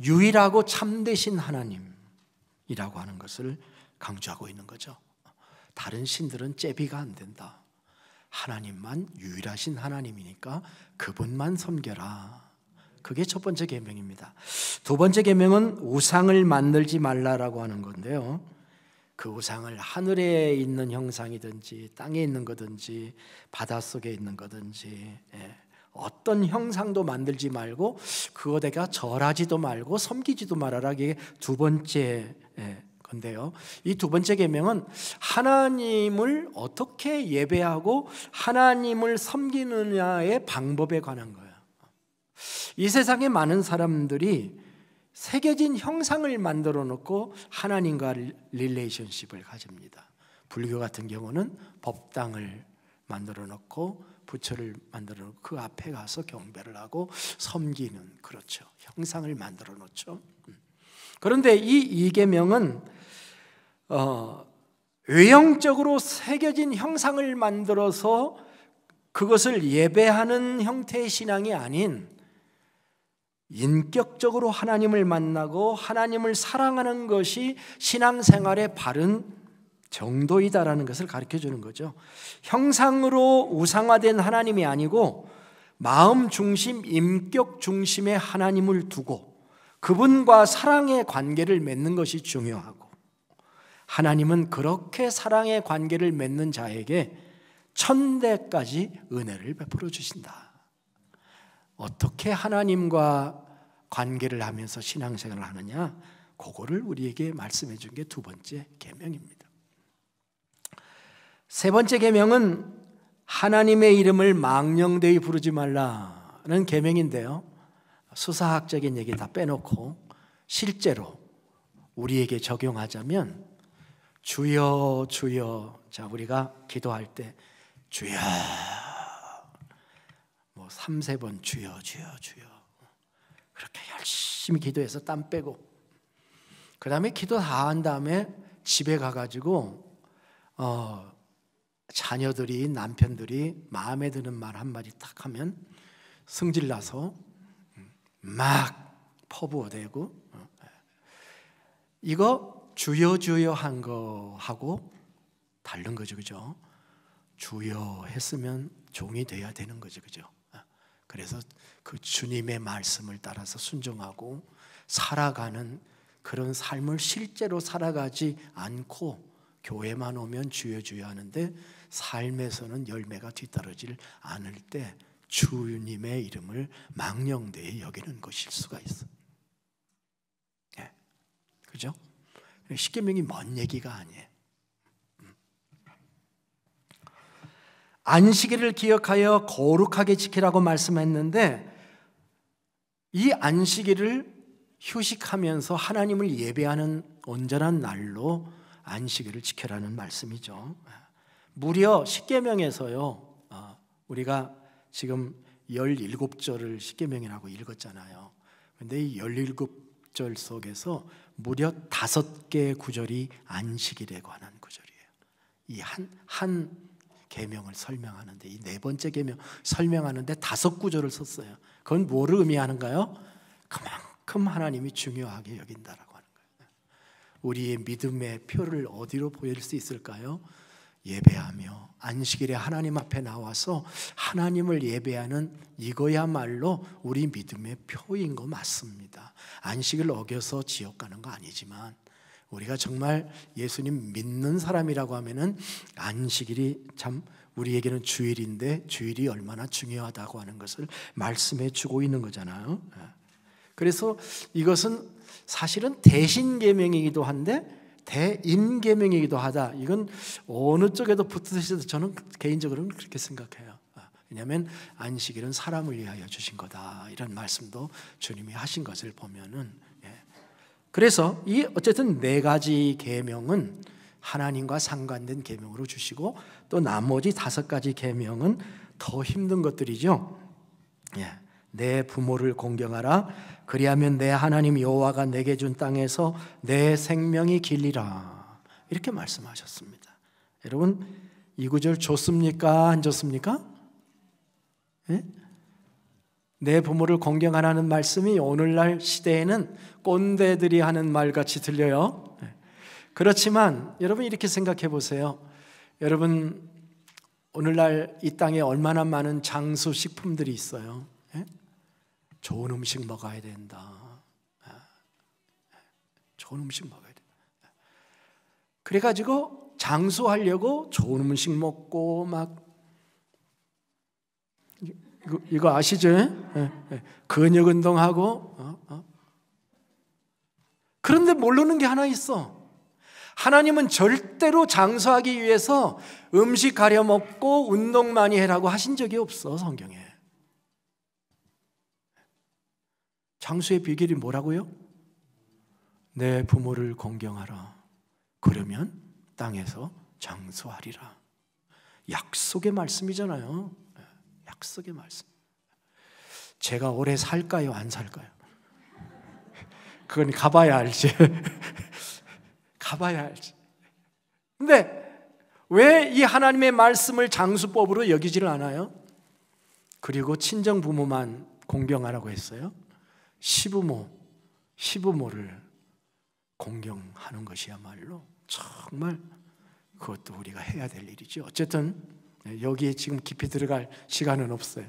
유일하고 참되신 하나님이라고 하는 것을 강조하고 있는 거죠. 다른 신들은 제비가 안 된다. 하나님만 유일하신 하나님이니까 그분만 섬겨라. 그게 첫 번째 계명입니다. 두 번째 계명은 우상을 만들지 말라라고 하는 건데요. 그 우상을 하늘에 있는 형상이든지 땅에 있는 거든지 바닷속에 있는 거든지 어떤 형상도 만들지 말고 그것에가 절하지도 말고 섬기지도 말아라. 이게 두 번째 건데요. 이 두 번째 계명은 하나님을 어떻게 예배하고 하나님을 섬기느냐의 방법에 관한 거예요. 이 세상에 많은 사람들이 새겨진 형상을 만들어 놓고 하나님과 릴레이션십을 가집니다. 불교 같은 경우는 법당을 만들어 놓고 부처를 만들어 놓고 그 앞에 가서 경배를 하고 섬기는, 그렇죠. 형상을 만들어 놓죠. 그런데 이 계명은 외형적으로 새겨진 형상을 만들어서 그것을 예배하는 형태의 신앙이 아닌 인격적으로 하나님을 만나고 하나님을 사랑하는 것이 신앙생활의 바른 정도이다라는 것을 가르쳐 주는 거죠. 형상으로 우상화된 하나님이 아니고 마음 중심, 인격 중심의 하나님을 두고 그분과 사랑의 관계를 맺는 것이 중요하고, 하나님은 그렇게 사랑의 관계를 맺는 자에게 천대까지 은혜를 베풀어 주신다. 어떻게 하나님과 관계를 하면서 신앙생활을 하느냐, 그거를 우리에게 말씀해 준 게 두 번째 계명입니다. 세 번째 계명은 하나님의 이름을 망령되이 부르지 말라는 계명인데요, 수사학적인 얘기 다 빼놓고 실제로 우리에게 적용하자면, 주여 주여, 자 우리가 기도할 때 주여 3-4번 주여 주여 주여 그렇게 열심히 기도해서 땀 빼고, 그 다음에 기도 다 한 다음에 집에 가가지고 자녀들이, 남편들이 마음에 드는 말 한마디 딱 하면 승질나서 막 퍼부어대고, 이거 주여 주여 한 거하고 다른 거죠, 그죠? 주여 했으면 종이 돼야 되는 거죠, 그죠? 그래서 그 주님의 말씀을 따라서 순종하고 살아가는 그런 삶을 실제로 살아가지 않고 교회만 오면 주여 주여 하는데 삶에서는 열매가 뒤따르질 않을 때 주님의 이름을 망령되이 여기는 것일 수가 있어. 네. 그죠? 십계명이 먼 얘기가 아니에요. 안식일을 기억하여 거룩하게 지키라고 말씀했는데, 이 안식일을 휴식하면서 하나님을 예배하는 온전한 날로 안식일을 지켜라는 말씀이죠. 무려 십계명에서요, 우리가 지금 17절을 십계명이라고 읽었잖아요. 그런데 이 17절 속에서 무려 5개의 구절이 안식일에 관한 구절이에요. 이 한 계명을 설명하는데, 이 네 번째 계명 설명하는데 5구절을 썼어요. 그건 뭐를 의미하는가요? 그만큼 하나님이 중요하게 여긴다라고 하는 거예요. 우리의 믿음의 표를 어디로 보일 수 있을까요? 예배하며 안식일에 하나님 앞에 나와서 하나님을 예배하는 이거야말로 우리 믿음의 표인 거 맞습니다. 안식을 어겨서 지옥 가는 거 아니지만, 우리가 정말 예수님 믿는 사람이라고 하면은 안식일이 참 우리에게는 주일인데 주일이 얼마나 중요하다고 하는 것을 말씀해 주고 있는 거잖아요. 그래서 이것은 사실은 대신 계명이기도 한데 대임 계명이기도 하다. 이건 어느 쪽에도 붙으셔도 저는 개인적으로는 그렇게 생각해요. 왜냐하면 안식일은 사람을 위하여 주신 거다, 이런 말씀도 주님이 하신 것을 보면은, 그래서 이 어쨌든 4가지 계명은 하나님과 상관된 계명으로 주시고, 또 나머지 5가지 계명은 더 힘든 것들이죠. 내 부모를 공경하라. 그리하면 내 하나님 여호와가 내게 준 땅에서 내 생명이 길리라. 이렇게 말씀하셨습니다. 여러분, 이 구절 좋습니까? 안 좋습니까? 내 부모를 공경하라는 말씀이 오늘날 시대에는 꼰대들이 하는 말같이 들려요. 그렇지만 여러분 이렇게 생각해 보세요. 여러분, 오늘날 이 땅에 얼마나 많은 장수식품들이 있어요. 좋은 음식 먹어야 된다. 좋은 음식 먹어야 된다. 그래가지고 장수하려고 좋은 음식 먹고 막, 이거 아시죠? 근육 운동하고. 그런데 모르는 게 하나 있어. 하나님은 절대로 장수하기 위해서 음식 가려 먹고 운동 많이 해라고 하신 적이 없어, 성경에. 장수의 비결이 뭐라고요? 내 부모를 공경하라. 그러면 땅에서 장수하리라. 약속의 말씀이잖아요. 약속의 말씀. 제가 오래 살까요? 안 살까요? 그건 가봐야 알지. 가봐야 알지. 근데 왜 이 하나님의 말씀을 장수법으로 여기지를 않아요? 그리고 친정 부모만 공경하라고 했어요? 시부모를 공경하는 것이야말로 정말 그것도 우리가 해야 될 일이죠. 어쨌든 여기에 지금 깊이 들어갈 시간은 없어요.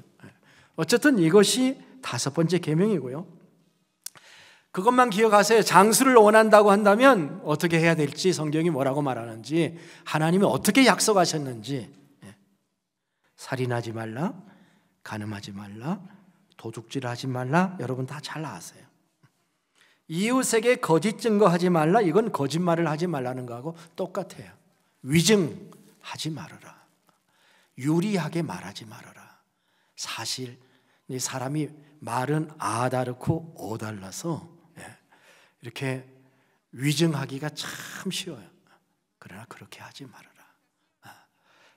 어쨌든 이것이 5번째 계명이고요. 그것만 기억하세요. 장수를 원한다고 한다면 어떻게 해야 될지, 성경이 뭐라고 말하는지, 하나님이 어떻게 약속하셨는지. 살인하지 말라, 간음하지 말라, 도둑질하지 말라, 여러분 다 잘 아세요. 이웃에게 거짓 증거하지 말라, 이건 거짓말을 하지 말라는 거하고 똑같아요. 위증하지 말아라, 유리하게 말하지 말아라. 사실 이 사람이 말은 아다르고 오달라서 이렇게 위증하기가 참 쉬워요. 그러나 그렇게 하지 말아라.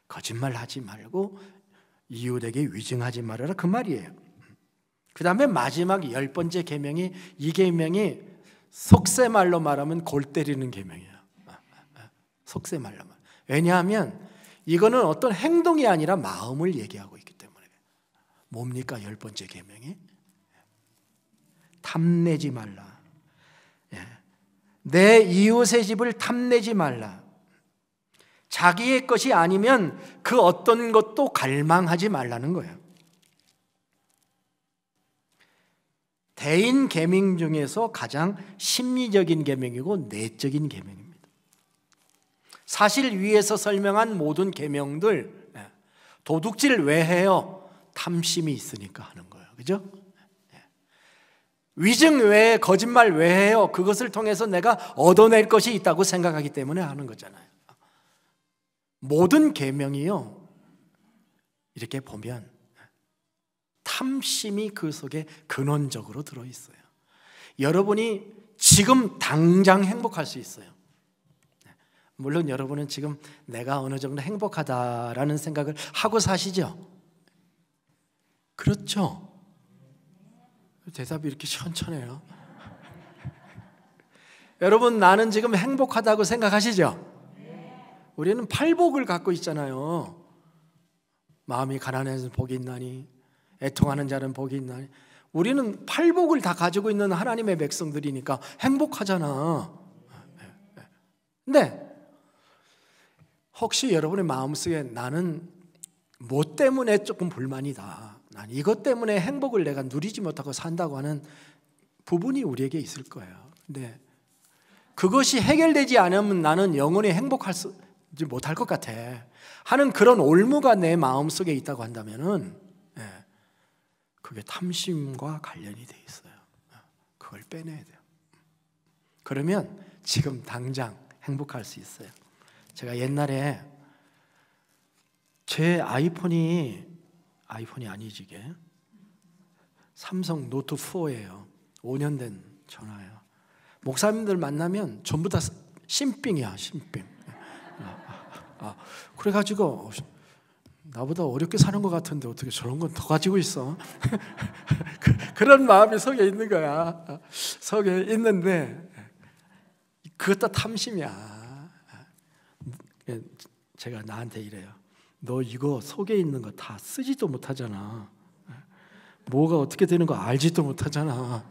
거짓말하지 말고 이웃에게 위증하지 말아라, 그 말이에요. 그 다음에 마지막 10번째 계명이, 이 계명이 속세말로 말하면 골 때리는 계명이에요. 속세말로 말. 왜냐하면 이거는 어떤 행동이 아니라 마음을 얘기하고 있기 때문에. 뭡니까 10번째 계명이? 탐내지 말라. 내 이웃의 집을 탐내지 말라. 자기의 것이 아니면 그 어떤 것도 갈망하지 말라는 거예요. 대인 계명 중에서 가장 심리적인 계명이고 내적인 계명입니다. 사실 위에서 설명한 모든 계명들, 도둑질 왜 해요? 탐심이 있으니까 하는 거예요. 그죠? 위증 왜, 거짓말 왜 해요? 그것을 통해서 내가 얻어낼 것이 있다고 생각하기 때문에 하는 거잖아요. 모든 계명이요, 이렇게 보면 탐심이 그 속에 근원적으로 들어있어요. 여러분이 지금 당장 행복할 수 있어요. 물론 여러분은 지금 내가 어느 정도 행복하다라는 생각을 하고 사시죠? 그렇죠? 대답이 이렇게 시원찮아요. 여러분, 나는 지금 행복하다고 생각하시죠? 우리는 팔복을 갖고 있잖아요. 마음이 가난해서 복이 있나니, 애통하는 자는 복이 있나니. 우리는 팔복을 다 가지고 있는 하나님의 백성들이니까 행복하잖아. 근데 혹시 여러분의 마음속에 나는 뭐 때문에 조금 불만이다, 난 이것 때문에 행복을 내가 누리지 못하고 산다고 하는 부분이 우리에게 있을 거예요. 근데 그것이 해결되지 않으면 나는 영원히 행복하지 못할 것 같아 하는 그런 올무가 내 마음속에 있다고 한다면은, 그게 탐심과 관련이 돼 있어요. 그걸 빼내야 돼요. 그러면 지금 당장 행복할 수 있어요. 제가 옛날에 제 아이폰이 아니지, 이게 삼성 노트 4예요. 5년 된 전화예요. 목사님들 만나면 전부 다 신빙이야, 신빙. 그래가지고 나보다 어렵게 사는 것 같은데 어떻게 저런 건 더 가지고 있어? 그런 마음이 속에 있는 거야. 속에 있는데 그것도 탐심이야. 제가 나한테 이래요. 너 이거 속에 있는 거 다 쓰지도 못하잖아. 뭐가 어떻게 되는 거 알지도 못하잖아.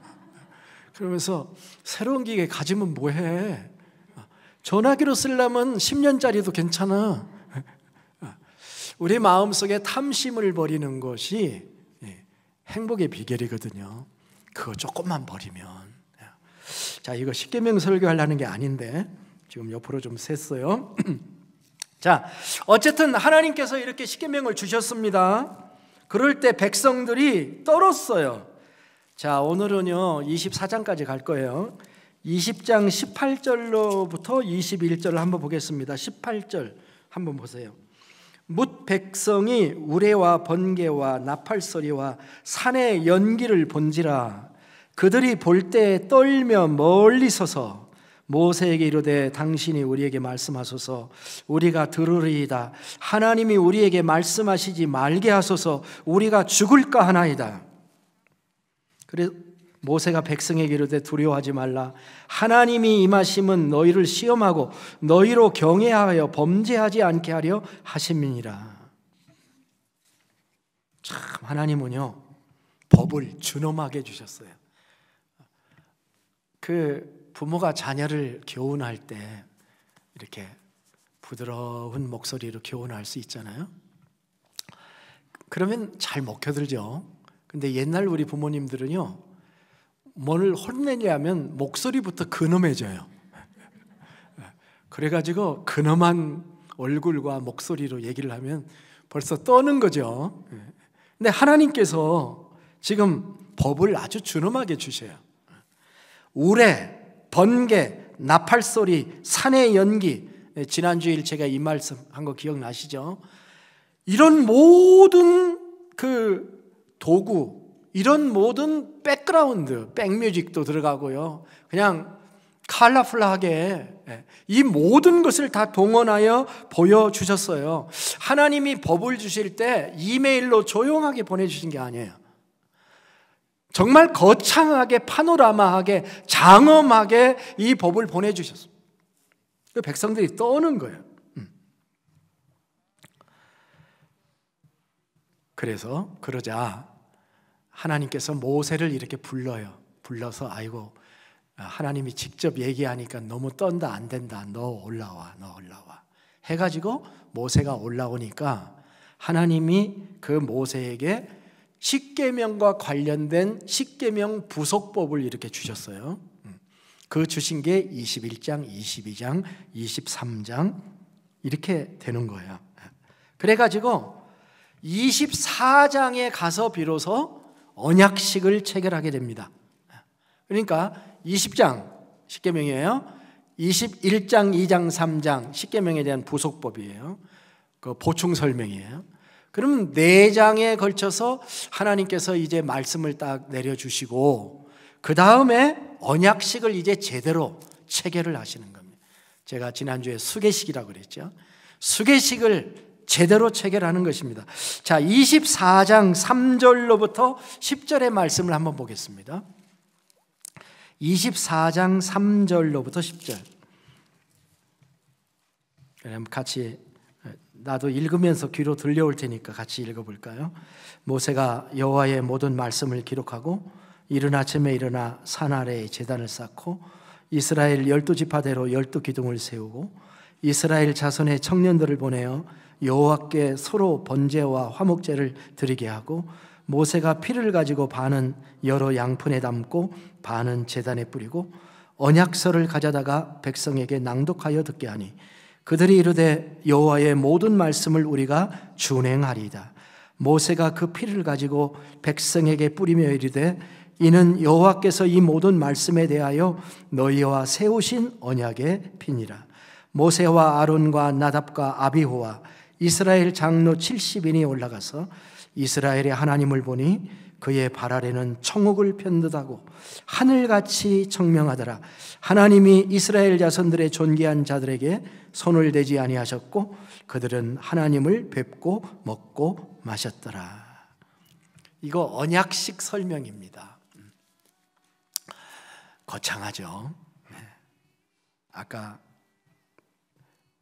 그러면서 새로운 기계 가지면 뭐해? 전화기로 쓰려면 10년짜리도 괜찮아. 우리 마음속에 탐심을 버리는 것이 행복의 비결이거든요. 그거 조금만 버리면. 자, 이거 십계명 설교하려는 게 아닌데 지금 옆으로 좀 샜어요. 자, 어쨌든 하나님께서 이렇게 십계명을 주셨습니다. 그럴 때 백성들이 떨었어요. 자, 오늘은요 24장까지 갈 거예요. 20장 18절로부터 21절을 한번 보겠습니다. 18절 한번 보세요. 뭇 백성이 우레와 번개와 나팔소리와 산의 연기를 본지라. 그들이 볼 때 떨며 멀리 서서 모세에게 이르되 당신이 우리에게 말씀하소서. 우리가 들으리이다. 하나님이 우리에게 말씀하시지 말게 하소서. 우리가 죽을까 하나이다. 그래 모세가 백성에게 이르되 두려워하지 말라. 하나님이 임하심은 너희를 시험하고 너희로 경외하여 범죄하지 않게 하려 하심이니라. 참, 하나님은요 법을 준엄하게 주셨어요. 그 부모가 자녀를 교훈할 때 이렇게 부드러운 목소리로 교훈할 수 있잖아요. 그러면 잘 먹혀들죠. 근데 옛날 우리 부모님들은요, 뭘 혼내려면 목소리부터 근엄해져요. 그래가지고 근엄한 얼굴과 목소리로 얘기를 하면 벌써 떠는 거죠. 근데 하나님께서 지금 법을 아주 준엄하게 주셔요. 우레, 번개, 나팔소리, 산의 연기. 지난주일 제가 이 말씀 한 거 기억나시죠? 이런 모든 그 도구, 이런 모든 백그라운드, 백뮤직도 들어가고요. 그냥 컬러풀하게 이 모든 것을 다 동원하여 보여주셨어요. 하나님이 법을 주실 때 이메일로 조용하게 보내주신 게 아니에요. 정말 거창하게, 파노라마하게, 장엄하게 이 법을 보내주셨어요. 백성들이 떠는 거예요. 그래서 그러자 하나님께서 모세를 이렇게 불러서 아이고, 하나님이 직접 얘기하니까 너무 떤다, 안 된다, 너 올라와 해가지고 모세가 올라오니까 하나님이 그 모세에게 십계명과 관련된 십계명 부속법을 이렇게 주셨어요. 그 주신 게 21장, 22장, 23장 이렇게 되는 거예요. 그래가지고 24장에 가서 비로소 언약식을 체결하게 됩니다. 그러니까 20장 십계명이에요. 21장, 2장, 3장 십계명에 대한 부속법이에요. 그 보충 설명이에요. 그럼 4장에 걸쳐서 하나님께서 이제 말씀을 딱 내려주시고 그 다음에 언약식을 이제 제대로 체결을 하시는 겁니다. 제가 지난주에 수계식이라고 그랬죠. 수계식을 제대로 체결하는 것입니다. 자, 24장 3절로부터 10절의 말씀을 한번 보겠습니다. 24장 3절로부터 10절. 그럼 같이, 나도 읽으면서 귀로 들려올 테니까 같이 읽어볼까요? 모세가 여호와의 모든 말씀을 기록하고 이른 아침에 일어나 산 아래에 제단을 쌓고 이스라엘 12지파대로 12기둥을 세우고 이스라엘 자손의 청년들을 보내어 여호와께 서로 번제와 화목제를 드리게 하고 모세가 피를 가지고 반은 여러 양푼에 담고 반은 제단에 뿌리고 언약서를 가져다가 백성에게 낭독하여 듣게 하니 그들이 이르되 여호와의 모든 말씀을 우리가 준행하리이다. 모세가 그 피를 가지고 백성에게 뿌리며 이르되 이는 여호와께서 이 모든 말씀에 대하여 너희와 세우신 언약의 피니라. 모세와 아론과 나답과 아비후와 이스라엘 장로 70인이 올라가서 이스라엘의 하나님을 보니 그의 발 아래는 청옥을 편듯하고 하늘같이 청명하더라. 하나님이 이스라엘 자손들의 존귀한 자들에게 손을 대지 아니하셨고 그들은 하나님을 뵙고 먹고 마셨더라. 이거 언약식 설명입니다. 거창하죠. 아까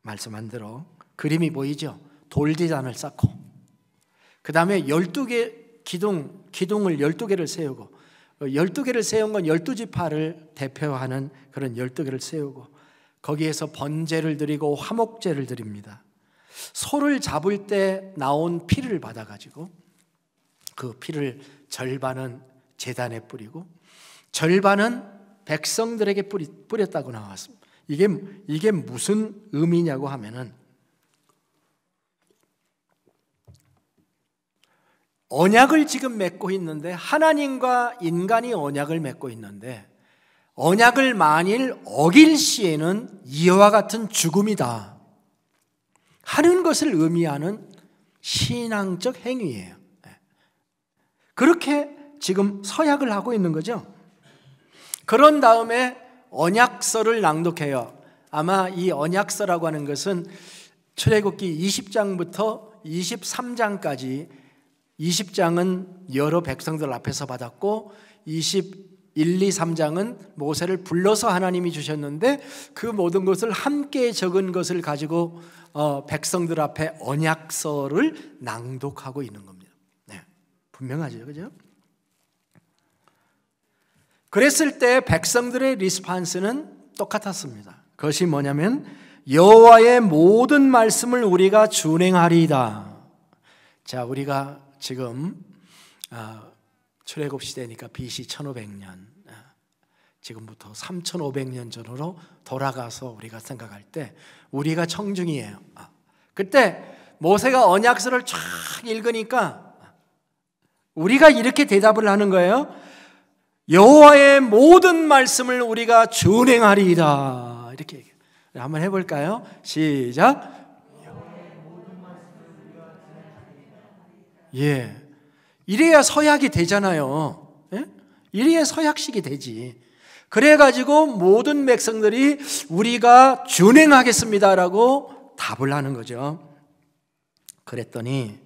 말씀한 대로 그림이 보이죠. 돌제단을 쌓고 그 다음에 12개 기둥을 12개를 세우고 12개를 세운 건 12지파를 대표하는 그런 12개를 세우고 거기에서 번제를 드리고 화목제를 드립니다. 소를 잡을 때 나온 피를 받아가지고 그 피를 절반은 제단에 뿌리고 절반은 백성들에게 뿌렸다고 나왔습니다. 이게 무슨 의미냐고 하면은 언약을 지금 맺고 있는데 하나님과 인간이 언약을 맺고 있는데 언약을 만일 어길 시에는 이와 같은 죽음이다 하는 것을 의미하는 신앙적 행위예요. 그렇게 지금 서약을 하고 있는 거죠. 그런 다음에 언약서를 낭독해요. 아마 이 언약서라고 하는 것은 출애굽기 20장부터 23장까지 20장은 여러 백성들 앞에서 받았고 21, 2, 3장은 모세를 불러서 하나님이 주셨는데 그 모든 것을 함께 적은 것을 가지고 백성들 앞에 언약서를 낭독하고 있는 겁니다. 네, 분명하죠, 그죠? 그랬을 때 백성들의 리스판스는 똑같았습니다. 그것이 뭐냐면 여호와의 모든 말씀을 우리가 준행하리이다. 자, 우리가 지금 출애굽 시대니까 BC 1500년, 지금부터 3500년 전으로 돌아가서 우리가 생각할 때 우리가 청중이에요. 그때 모세가 언약서를 쫙 읽으니까 우리가 이렇게 대답을 하는 거예요. 여호와의 모든 말씀을 우리가 준행하리이다. 이렇게 얘기해요. 한번 해볼까요? 시작. 예, 이래야 서약이 되잖아요. 예? 이래야 서약식이 되지. 그래가지고 모든 백성들이 우리가 준행하겠습니다라고 답을 하는 거죠. 그랬더니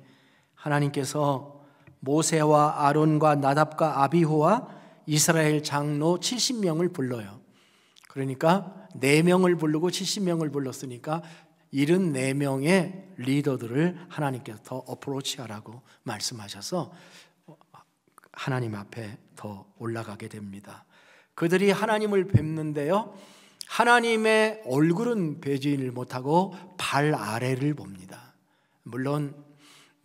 하나님께서 모세와 아론과 나답과 아비후와 이스라엘 장로 70명을 불러요. 그러니까 4명을 부르고 70명을 불렀으니까 74명의 리더들을 하나님께서 더 어프로치하라고 말씀하셔서 하나님 앞에 더 올라가게 됩니다. 그들이 하나님을 뵙는데요, 하나님의 얼굴은 배지를 못하고 발 아래를 봅니다. 물론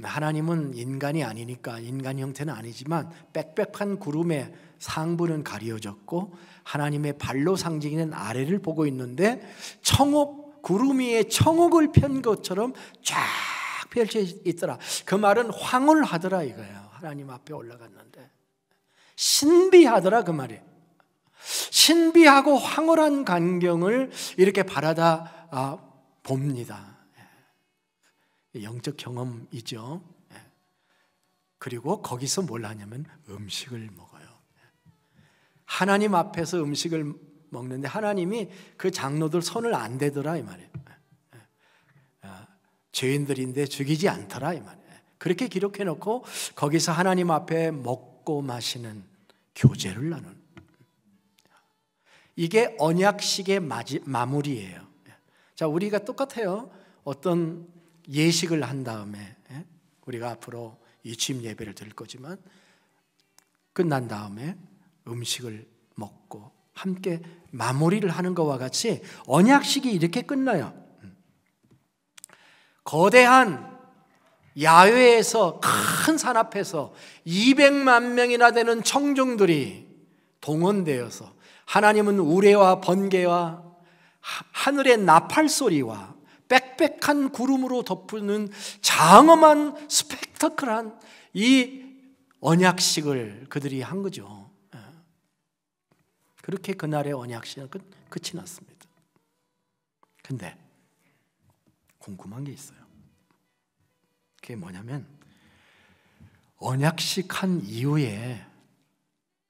하나님은 인간이 아니니까 인간 형태는 아니지만 빽빽한 구름에 상부는 가려졌고 하나님의 발로 상징되는 아래를 보고 있는데 청옥, 구름 위에 청옥을 편 것처럼 쫙 펼쳐 있더라. 그 말은 황홀하더라 이거예요. 하나님 앞에 올라갔는데 신비하더라 그 말이에요. 신비하고 황홀한 광경을 이렇게 바라다 봅니다. 영적 경험이죠. 그리고 거기서 뭘 하냐면 음식을 먹어요. 하나님 앞에서 음식을 먹는데 하나님이 그 장로들 손을 안 대더라 이 말이에요. 죄인들인데 죽이지 않더라 이 말이에요. 그렇게 기록해 놓고 거기서 하나님 앞에 먹고 마시는 교제를 나누는, 이게 언약식의 마무리예요. 자, 우리가 똑같아요. 어떤 예식을 한 다음에 우리가 앞으로 이 취임 예배를 드릴 거지만 끝난 다음에 음식을 먹고 함께 마무리를 하는 것과 같이 언약식이 이렇게 끝나요. 거대한 야외에서 큰 산 앞에서 200만 명이나 되는 청중들이 동원되어서 하나님은 우레와 번개와 하늘의 나팔 소리와 빽빽한 구름으로 덮는 장엄한 스펙터클한 이 언약식을 그들이 한 거죠. 그렇게 그날의 언약식은 끝이 났습니다. 근데 궁금한 게 있어요. 그게 뭐냐면 언약식 한 이후에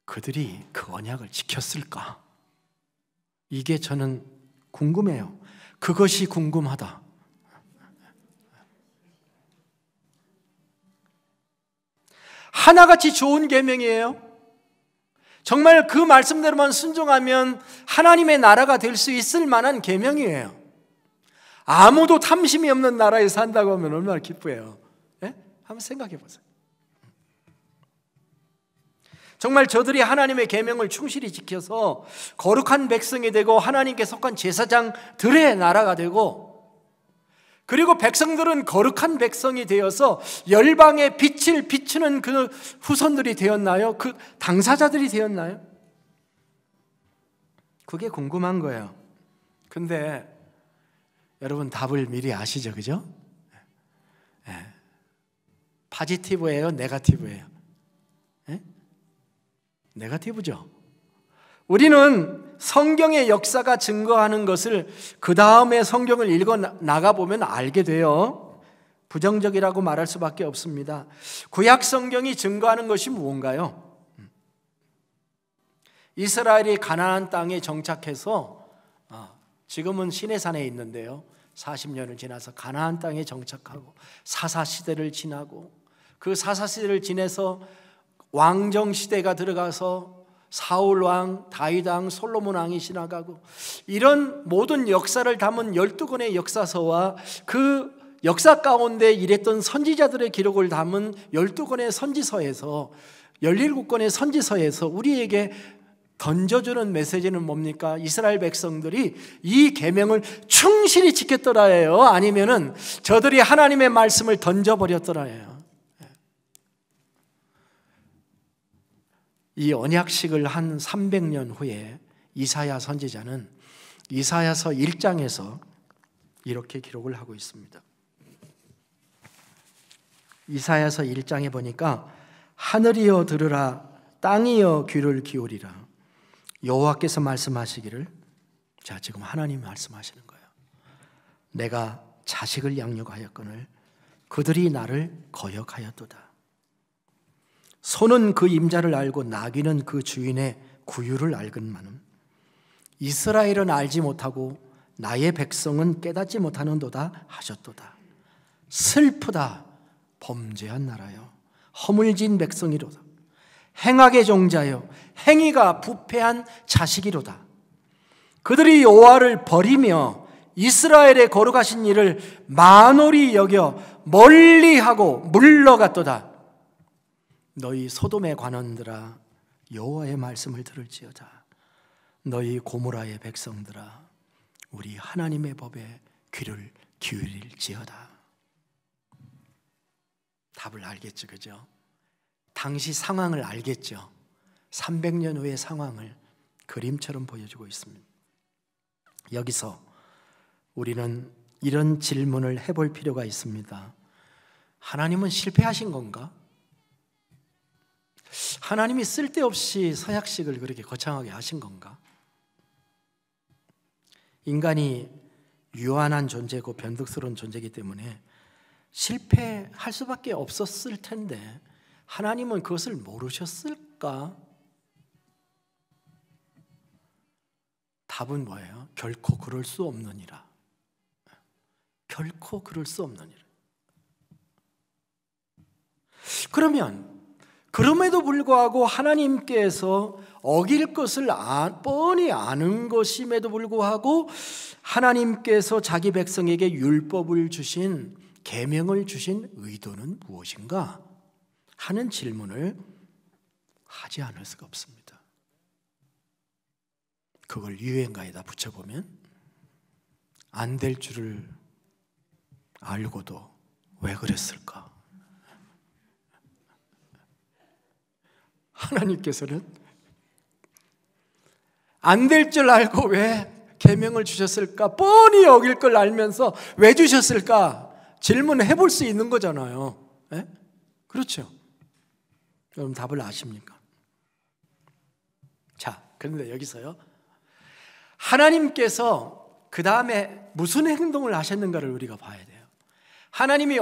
그들이 그 언약을 지켰을까? 이게 저는 궁금해요. 그것이 궁금하다. 하나같이 좋은 계명이에요. 정말 그 말씀대로만 순종하면 하나님의 나라가 될 수 있을 만한 계명이에요. 아무도 탐심이 없는 나라에 산다고 하면 얼마나 기쁘해요. 네? 한번 생각해 보세요. 정말 저들이 하나님의 계명을 충실히 지켜서 거룩한 백성이 되고 하나님께 속한 제사장들의 나라가 되고, 그리고 백성들은 거룩한 백성이 되어서 열방의 빛을 비추는 그 후손들이 되었나요? 그 당사자들이 되었나요? 그게 궁금한 거예요. 근데 여러분 답을 미리 아시죠? 그죠? 네. 파지티브예요? 네거티브예요? 네? 네거티브죠. 우리는 성경의 역사가 증거하는 것을 그 다음에 성경을 읽어 나가보면 알게 돼요. 부정적이라고 말할 수밖에 없습니다. 구약 성경이 증거하는 것이 무언가요? 이스라엘이 가나안 땅에 정착해서 지금은 시내산에 있는데요, 40년을 지나서 가나안 땅에 정착하고 사사시대를 지나고 그 사사시대를 지내서 왕정시대가 들어가서 사울왕, 다윗왕, 솔로몬왕이 지나가고, 이런 모든 역사를 담은 12권의 역사서와 그 역사 가운데 일했던 선지자들의 기록을 담은 12권의 선지서에서 17권의 선지서에서 우리에게 던져주는 메시지는 뭡니까? 이스라엘 백성들이 이 계명을 충실히 지켰더라예요? 아니면은 저들이 하나님의 말씀을 던져버렸더라예요? 이 언약식을 한 300년 후에 이사야 선지자는 이사야서 1장에서 이렇게 기록을 하고 있습니다. 이사야서 1장에 보니까 하늘이여 들으라, 땅이여 귀를 기울이라. 여호와께서 말씀하시기를, 자, 지금 하나님이 말씀하시는 거예요. 내가 자식을 양육하였거늘 그들이 나를 거역하였도다. 소는 그 임자를 알고 나귀는 그 주인의 구유를 알건만은 이스라엘은 알지 못하고 나의 백성은 깨닫지 못하는도다 하셨도다. 슬프다, 범죄한 나라여, 허물진 백성이로다. 행악의 종자여, 행위가 부패한 자식이로다. 그들이 여호와를 버리며 이스라엘의 거룩하신 일을 만홀히 여겨 멀리하고 물러갔도다. 너희 소돔의 관원들아, 여호와의 말씀을 들을지어다. 너희 고모라의 백성들아, 우리 하나님의 법에 귀를 기울일지어다. 답을 알겠죠, 그죠? 당시 상황을 알겠죠. 300년 후의 상황을 그림처럼 보여주고 있습니다. 여기서 우리는 이런 질문을 해볼 필요가 있습니다. 하나님은 실패하신 건가? 하나님이 쓸데없이 서약식을 그렇게 거창하게 하신 건가? 인간이 유한한 존재고 변덕스러운 존재이기 때문에 실패할 수밖에 없었을 텐데 하나님은 그것을 모르셨을까? 답은 뭐예요? 결코 그럴 수 없느니라. 결코 그럴 수 없느니라. 그러면 그럼에도 불구하고 하나님께서 어길 것을 뻔히 아는 것임에도 불구하고 하나님께서 자기 백성에게 율법을 주신, 계명을 주신 의도는 무엇인가 하는 질문을 하지 않을 수가 없습니다. 그걸 유행가에다 붙여보면 안 될 줄을 알고도 왜 그랬을까? 하나님께서는 안 될 줄 알고 왜 계명을 주셨을까? 뻔히 어길 걸 알면서 왜 주셨을까? 질문해 볼 수 있는 거잖아요. 네? 그렇죠? 여러분 답을 아십니까? 자, 그런데 여기서요, 하나님께서 그 다음에 무슨 행동을 하셨는가를 우리가 봐야 돼요. 하나님이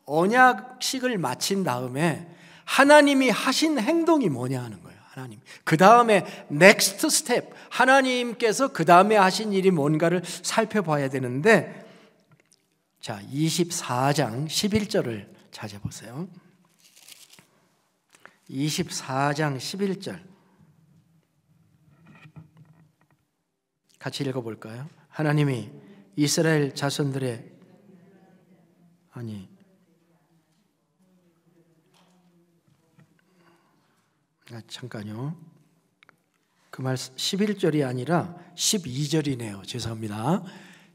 언약식을 마친 다음에 하나님이 하신 행동이 뭐냐 하는 거예요. 하나님. 그 다음에 넥스트 스텝, 하나님께서 그 다음에 하신 일이 뭔가를 살펴봐야 되는데, 자, 24장 11절을 찾아보세요. 24장 11절 같이 읽어볼까요? 하나님이 이스라엘 자손들의 잠깐요. 그 말씀 11절이 아니라 12절이네요. 죄송합니다.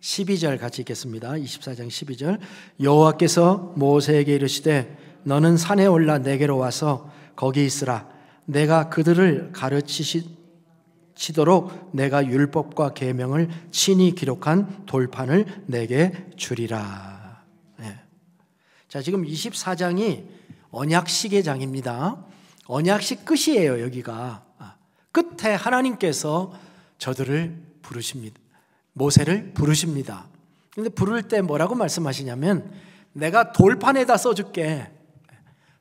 12절 같이 읽겠습니다. 24장 12절. 여호와께서 모세에게 이르시되 너는 산에 올라 내게로 와서 거기 있으라. 내가 그들을 가르치도록 내가 율법과 계명을 친히 기록한 돌판을 내게 주리라. 네. 자, 지금 24장이 언약식의 장입니다. 언약식 끝이에요. 여기가 끝에 하나님께서 저들을 부르십니다. 모세를 부르십니다. 그런데 부를 때 뭐라고 말씀하시냐면 내가 돌판에다 써줄게.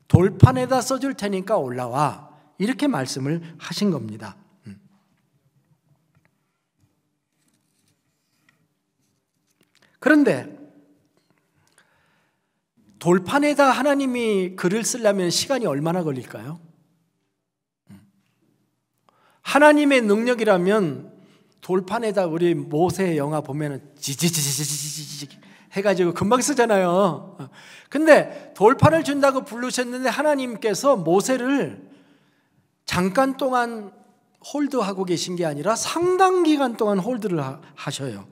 돌판에다 써줄 테니까 올라와. 이렇게 말씀을 하신 겁니다. 그런데 돌판에다 하나님이 글을 쓰려면 시간이 얼마나 걸릴까요? 하나님의 능력이라면 돌판에다 우리 모세 영화 보면은 지지지지지지지 해가지고 금방 쓰잖아요. 근데 돌판을 준다고 부르셨는데 하나님께서 모세를 잠깐 동안 홀드하고 계신 게 아니라 상당 기간 동안 홀드를 하셔요.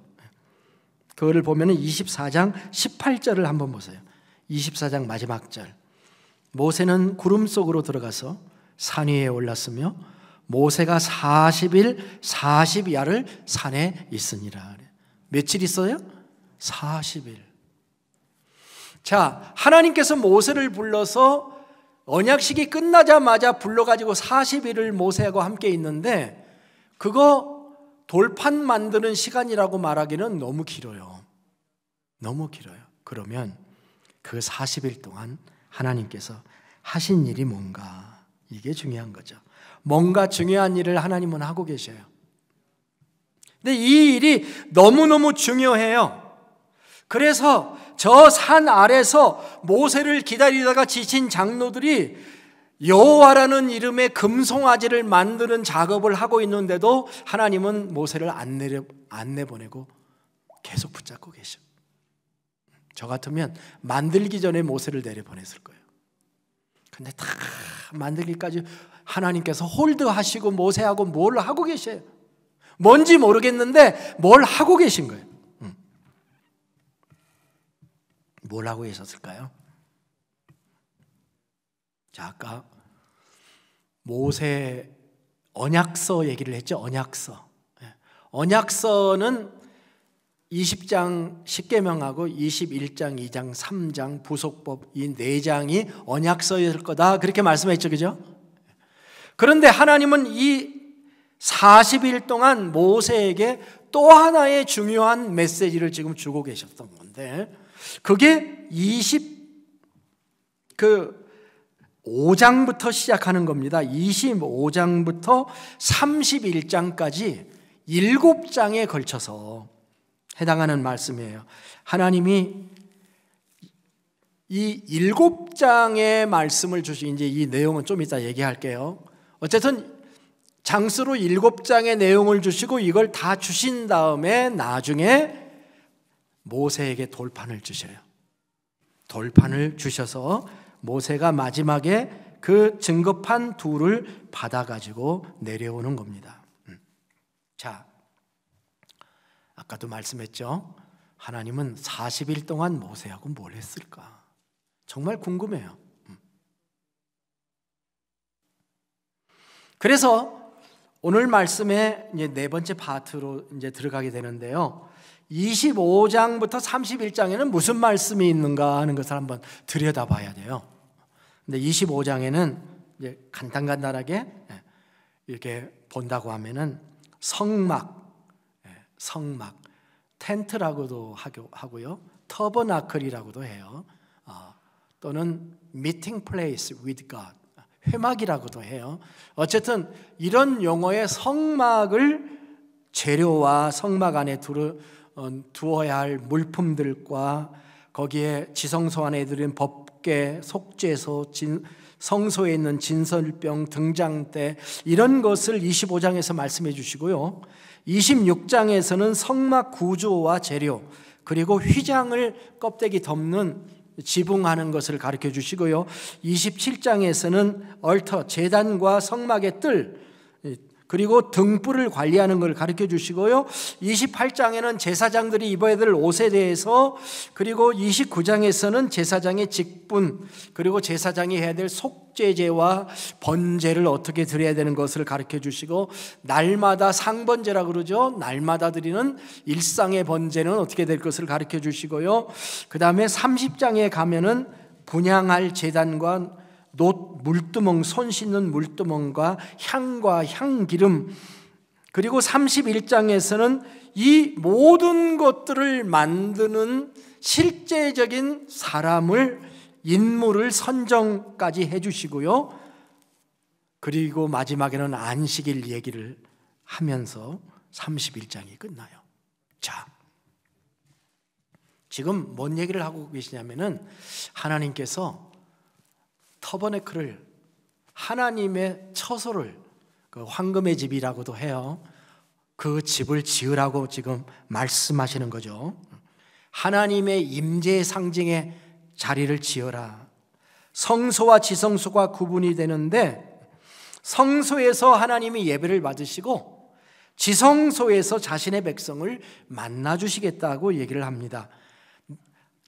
그거를 보면은 24장 18절을 한번 보세요. 24장 마지막 절. 모세는 구름 속으로 들어가서 산 위에 올랐으며 모세가 40일 40야를 산에 있으니라. 며칠 있어요? 40일. 자, 하나님께서 모세를 불러서 언약식이 끝나자마자 불러가지고 40일을 모세하고 함께 있는데 그거 돌판 만드는 시간이라고 말하기는 너무 길어요. 너무 길어요. 그러면 그 40일 동안 하나님께서 하신 일이 뭔가, 이게 중요한 거죠. 뭔가 중요한 일을 하나님은 하고 계셔요. 근데 이 일이 너무너무 중요해요. 그래서 저 산 아래서 모세를 기다리다가 지친 장로들이 여호와라는 이름의 금송아지를 만드는 작업을 하고 있는데도 하나님은 모세를 안 내보내고 계속 붙잡고 계셔. 저 같으면 만들기 전에 모세를 내려보냈을 거예요. 근데 다 만들기까지 하나님께서 홀드하시고 모세하고 뭘 하고 계셔요. 뭔지 모르겠는데 뭘 하고 계신 거예요. 뭘 하고 계셨을까요? 자, 아까 모세 언약서 얘기를 했죠. 언약서. 언약서는 20장 10계명하고 21장 2장 3장 부속법 이 4장이 언약서일 거다 그렇게 말씀했죠. 그죠? 그런데 하나님은 이 40일 동안 모세에게 또 하나의 중요한 메시지를 지금 주고 계셨던 건데 그게 25장부터 시작하는 겁니다. 25장부터 31장까지 7장에 걸쳐서 해당하는 말씀이에요. 하나님이 이 7장의 말씀을 주신, 이제 이 내용은 좀 이따 얘기할게요. 어쨌든 장수로 7장의 내용을 주시고 이걸 다 주신 다음에 나중에 모세에게 돌판을 주셔요. 돌판을 주셔서 모세가 마지막에 그 증거판 둘을 받아가지고 내려오는 겁니다. 자, 아까도 말씀했죠. 하나님은 40일 동안 모세하고 뭘 했을까? 정말 궁금해요. 그래서 오늘 말씀의 이제 네 번째 파트로 이제 들어가게 되는데요. 25장부터 31장에는 무슨 말씀이 있는가 하는 것을 한번 들여다봐야 돼요. 근데 25장에는 이제 간단하게 이렇게 본다고 하면은 성막, 텐트라고도 하고요, 터버나클이라고도 해요. 또는 meeting place with God, 회막이라고도 해요. 어쨌든 이런 용어의 성막을 재료와 성막 안에 두어야 할 물품들과 거기에 지성소 안에 들은 법궤, 속죄소, 성소에 있는 진설병, 등장대 이런 것을 25장에서 말씀해 주시고요. 26장에서는 성막 구조와 재료 그리고 휘장을 껍데기 덮는 지붕하는 것을 가르쳐 주시고요. 27장에서는 얼터, 제단과 성막의 뜰 그리고 등불을 관리하는 걸 가르쳐 주시고요. 28장에는 제사장들이 입어야 될 옷에 대해서, 그리고 29장에서는 제사장의 직분 그리고 제사장이 해야 될 속죄제와 번제를 어떻게 드려야 되는 것을 가르쳐 주시고, 날마다 상번제라고 그러죠. 날마다 드리는 일상의 번제는 어떻게 될 것을 가르쳐 주시고요. 그 다음에 30장에 가면은 분향할 제단과 물두멍, 손 씻는 물두멍과 향과 향기름, 그리고 31장에서는 이 모든 것들을 만드는 실제적인 인물을 선정까지 해주시고요. 그리고 마지막에는 안식일 얘기를 하면서 31장이 끝나요. 자, 지금 뭔 얘기를 하고 계시냐면은 하나님께서 터버네클을, 하나님의 처소를, 그 황금의 집이라고도 해요. 그 집을 지으라고 지금 말씀하시는 거죠. 하나님의 임재의 상징의 자리를 지어라. 성소와 지성소가 구분이 되는데 성소에서 하나님이 예배를 받으시고 지성소에서 자신의 백성을 만나주시겠다고 얘기를 합니다.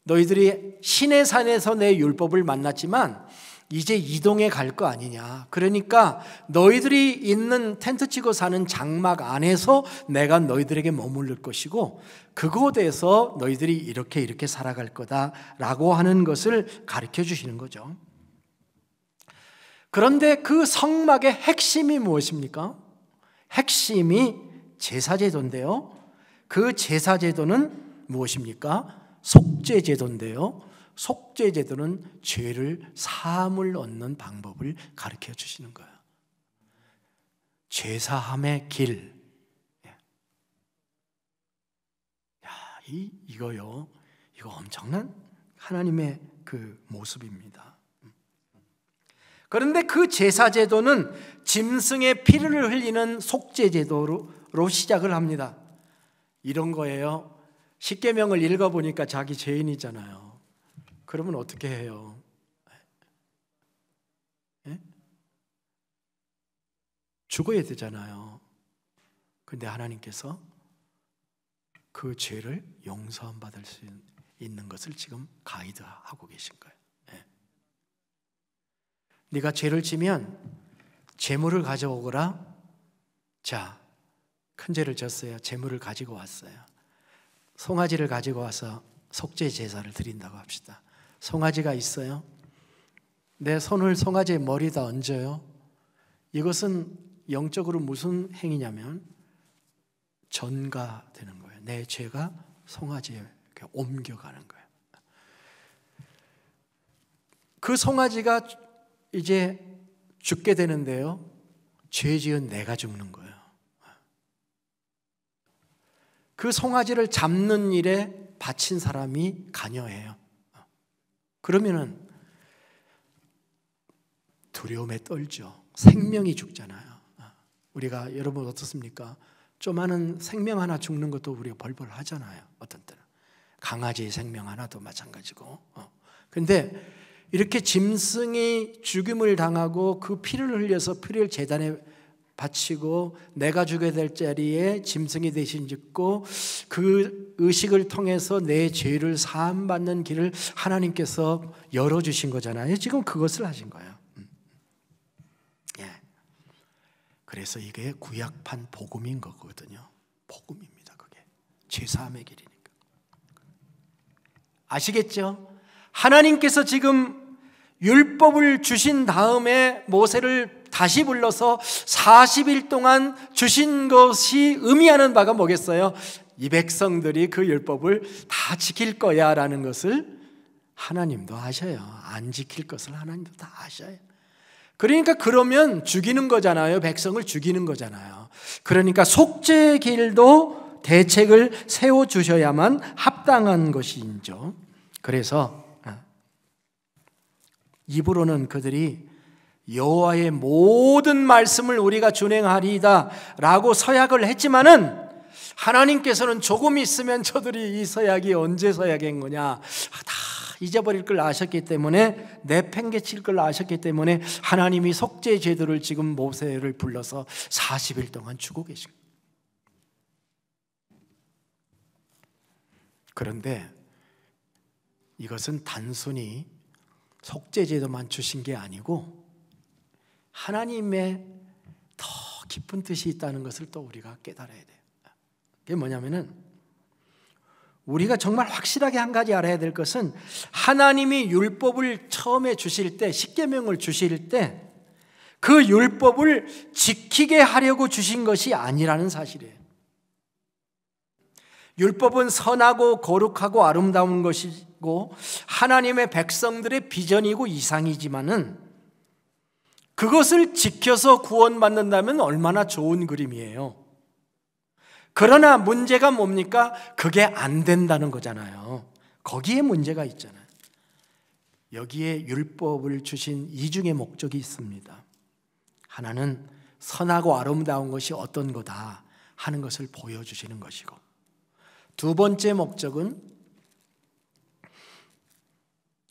너희들이 신의 산에서 내 율법을 만났지만 이제 이동해 갈 거 아니냐. 그러니까 너희들이 있는 텐트 치고 사는 장막 안에서 내가 너희들에게 머무를 것이고 그곳에서 너희들이 이렇게 살아갈 거다라고 하는 것을 가르쳐 주시는 거죠. 그런데 그 성막의 핵심이 무엇입니까? 핵심이 제사제도인데요. 그 제사제도는 무엇입니까? 속죄제도인데요. 속죄제도는 죄를 사함을 얻는 방법을 가르쳐 주시는 거예요. 죄사함의 길. 이거요. 이거 엄청난 하나님의 그 모습입니다. 그런데 그 제사제도는 짐승의 피를 흘리는 속죄제도로 시작을 합니다. 이런 거예요. 십계명을 읽어보니까 자기 죄인이잖아요. 그러면 어떻게 해요? 예? 죽어야 되잖아요. 근데 하나님께서 그 죄를 용서함 받을 수 있는 것을 지금 가이드하고 계신 거예요. 예. 네가 죄를 지면 제물을 가져오거라. 자, 큰 죄를 졌어요. 제물을 가지고 왔어요. 송아지를 가지고 와서 속죄 제사를 드린다고 합시다. 송아지가 있어요. 내 손을 송아지의 머리에다 얹어요. 이것은 영적으로 무슨 행위냐면 전가되는 거예요. 내 죄가 송아지에 옮겨가는 거예요. 그 송아지가 이제 죽게 되는데요. 죄 지은 내가 죽는 거예요. 그 송아지를 잡는 일에 바친 사람이 가녀예요. 그러면은 두려움에 떨죠. 생명이 죽잖아요. 우리가 여러분 어떻습니까? 조그마한 생명 하나 죽는 것도 우리가 벌벌 하잖아요. 어떤 때는 강아지의 생명 하나도 마찬가지고. 그런데 이렇게 짐승이 죽임을 당하고 그 피를 흘려서 피를 제단에 바치고 내가 죽어야 될 자리에 짐승이 대신 짓고 그 의식을 통해서 내 죄를 사함받는 길을 하나님께서 열어주신 거잖아요. 지금 그것을 하신 거예요. 예. 그래서 이게 구약판 복음인 거거든요. 복음입니다. 그게 죄사함의 길이니까. 아시겠죠? 하나님께서 지금 율법을 주신 다음에 모세를 다시 불러서 40일 동안 주신 것이 의미하는 바가 뭐겠어요? 이 백성들이 그 율법을 다 지킬 거야 라는 것을 하나님도 아셔요. 안 지킬 것을 하나님도 다 아셔요. 그러니까 그러면 죽이는 거잖아요. 백성을 죽이는 거잖아요. 그러니까 속죄의 길도 대책을 세워주셔야만 합당한 것이죠. 그래서 입으로는 그들이 여호와의 모든 말씀을 우리가 준행하리이다 라고 서약을 했지만은 하나님께서는 조금 있으면 저들이 이 서약이 언제 서약인 거냐 다 잊어버릴 걸 아셨기 때문에 내팽개칠 걸 아셨기 때문에 하나님이 속죄 제도를 지금 모세를 불러서 40일 동안 주고 계신 거예요. 그런데 이것은 단순히 속죄 제도만 주신 게 아니고 하나님의 더 깊은 뜻이 있다는 것을 또 우리가 깨달아야 돼요. 그게 뭐냐면은 우리가 정말 확실하게 한 가지 알아야 될 것은 하나님이 율법을 처음에 주실 때, 십계명을 주실 때 그 율법을 지키게 하려고 주신 것이 아니라는 사실이에요. 율법은 선하고 거룩하고 아름다운 것이고 하나님의 백성들의 비전이고 이상이지만은 그것을 지켜서 구원받는다면 얼마나 좋은 그림이에요. 그러나 문제가 뭡니까? 그게 안 된다는 거잖아요. 거기에 문제가 있잖아요. 여기에 율법을 주신 이중의 목적이 있습니다. 하나는 선하고 아름다운 것이 어떤 거다 하는 것을 보여주시는 것이고, 두 번째 목적은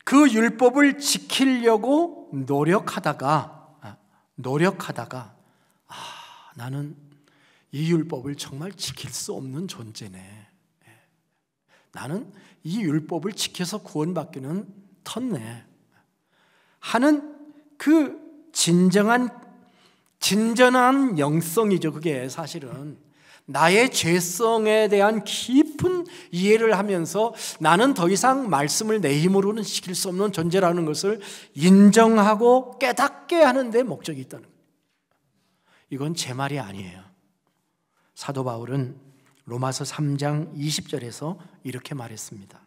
그 율법을 지키려고 노력하다가 노력하다가 나는 이 율법을 정말 지킬 수 없는 존재네. 나는 이 율법을 지켜서 구원받기는 텄네 하는 그 진전한 영성이죠. 그게 사실은 나의 죄성에 대한 깊은 이해를 하면서 나는 더 이상 말씀을 내 힘으로는 지킬 수 없는 존재라는 것을 인정하고 깨닫게 하는 데 목적이 있다는 거예요. 이건 제 말이 아니에요. 사도 바울은 로마서 3장 20절에서 이렇게 말했습니다.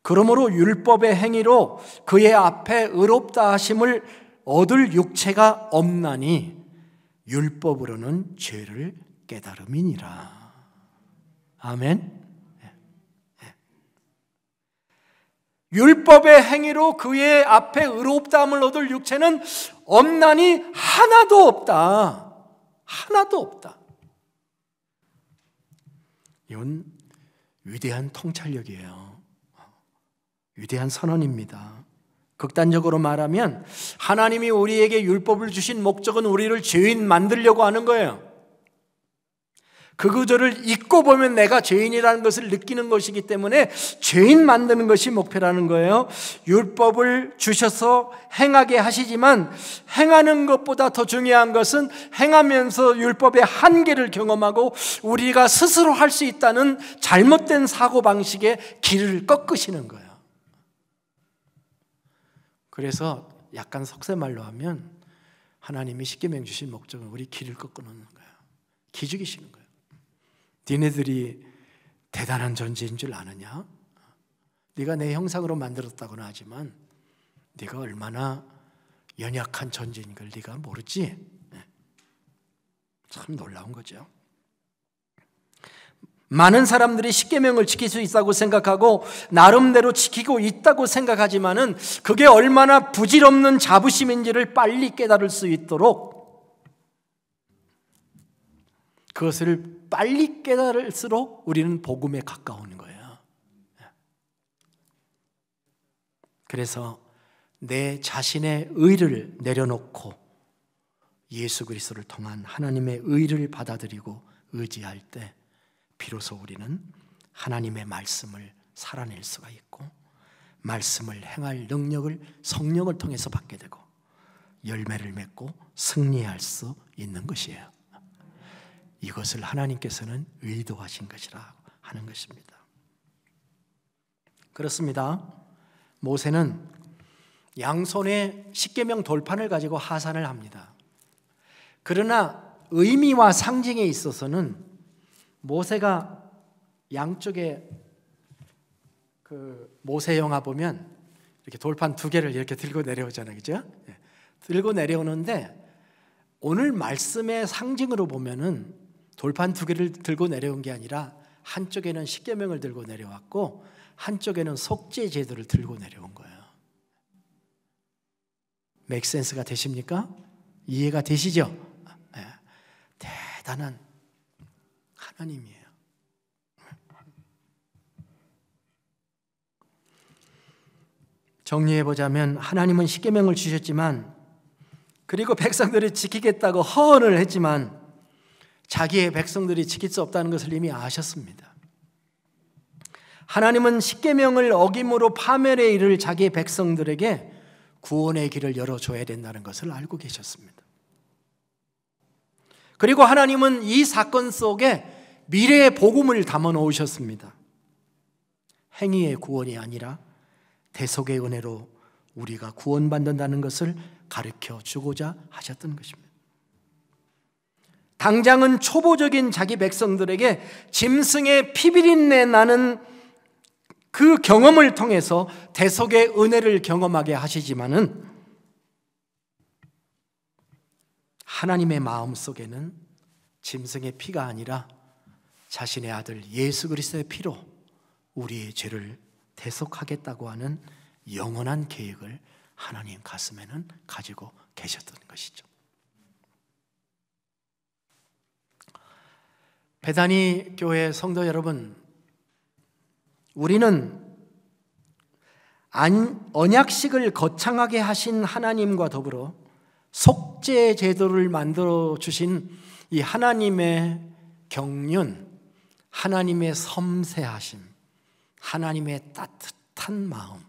그러므로 율법의 행위로 그의 앞에 의롭다 하심을 얻을 육체가 없나니 율법으로는 죄를 깨달음이니라. 아멘. 율법의 행위로 그의 앞에 의롭다함을 얻을 육체는 없나니 하나도 없다. 하나도 없다. 이건 위대한 통찰력이에요. 위대한 선언입니다. 극단적으로 말하면 하나님이 우리에게 율법을 주신 목적은 우리를 죄인 만들려고 하는 거예요. 그 구절을 읽고 보면 내가 죄인이라는 것을 느끼는 것이기 때문에 죄인 만드는 것이 목표라는 거예요. 율법을 주셔서 행하게 하시지만 행하는 것보다 더 중요한 것은 행하면서 율법의 한계를 경험하고 우리가 스스로 할 수 있다는 잘못된 사고방식의 길을 꺾으시는 거예요. 그래서 약간 속세말로 하면 하나님이 십계명 주신 목적은 우리 길을 꺾어놓는 거예요. 기죽이시는 거예요. 니네들이 대단한 존재인 줄 아느냐? 네가 내 형상으로 만들었다고는 하지만 네가 얼마나 연약한 존재인 걸 네가 모르지? 참 놀라운 거죠. 많은 사람들이 십계명을 지킬 수 있다고 생각하고 나름대로 지키고 있다고 생각하지만은 그게 얼마나 부질없는 자부심인지를 빨리 깨달을 수 있도록 그것을 빨리 깨달을수록 우리는 복음에 가까우는 거예요. 그래서 내 자신의 의를 내려놓고 예수 그리스도를 통한 하나님의 의를 받아들이고 의지할 때 비로소 우리는 하나님의 말씀을 살아낼 수가 있고 말씀을 행할 능력을 성령을 통해서 받게 되고 열매를 맺고 승리할 수 있는 것이에요. 이것을 하나님께서는 의도하신 것이라 하는 것입니다. 그렇습니다. 모세는 양손에 십계명 돌판을 가지고 하산을 합니다. 그러나 의미와 상징에 있어서는 모세가 양쪽에 그 모세 영화 보면 이렇게 돌판 두 개를 이렇게 들고 내려오잖아요, 그죠? 들고 내려오는데 오늘 말씀의 상징으로 보면은 돌판 두 개를 들고 내려온 게 아니라 한쪽에는 십계명을 들고 내려왔고 한쪽에는 속죄 제도를 들고 내려온 거예요. make sense가 되십니까? 이해가 되시죠? 네. 대단한 하나님이에요. 정리해보자면 하나님은 십계명을 주셨지만 그리고 백성들이 지키겠다고 허언을 했지만 자기의 백성들이 지킬 수 없다는 것을 이미 아셨습니다. 하나님은 십계명을 어김으로 파멸에 이를 자기의 백성들에게 구원의 길을 열어줘야 된다는 것을 알고 계셨습니다. 그리고 하나님은 이 사건 속에 미래의 복음을 담아 놓으셨습니다. 행위의 구원이 아니라 대속의 은혜로 우리가 구원받는다는 것을 가르쳐 주고자 하셨던 것입니다. 당장은 초보적인 자기 백성들에게 짐승의 피비린내 나는 그 경험을 통해서 대속의 은혜를 경험하게 하시지만은 하나님의 마음속에는 짐승의 피가 아니라 자신의 아들 예수 그리스도의 피로 우리의 죄를 대속하겠다고 하는 영원한 계획을 하나님 가슴에는 가지고 계셨던 것이죠. 베다니 교회 성도 여러분, 우리는 언약식을 거창하게 하신 하나님과 더불어 속죄 제도를 만들어 주신 이 하나님의 경륜, 하나님의 섬세하심, 하나님의 따뜻한 마음,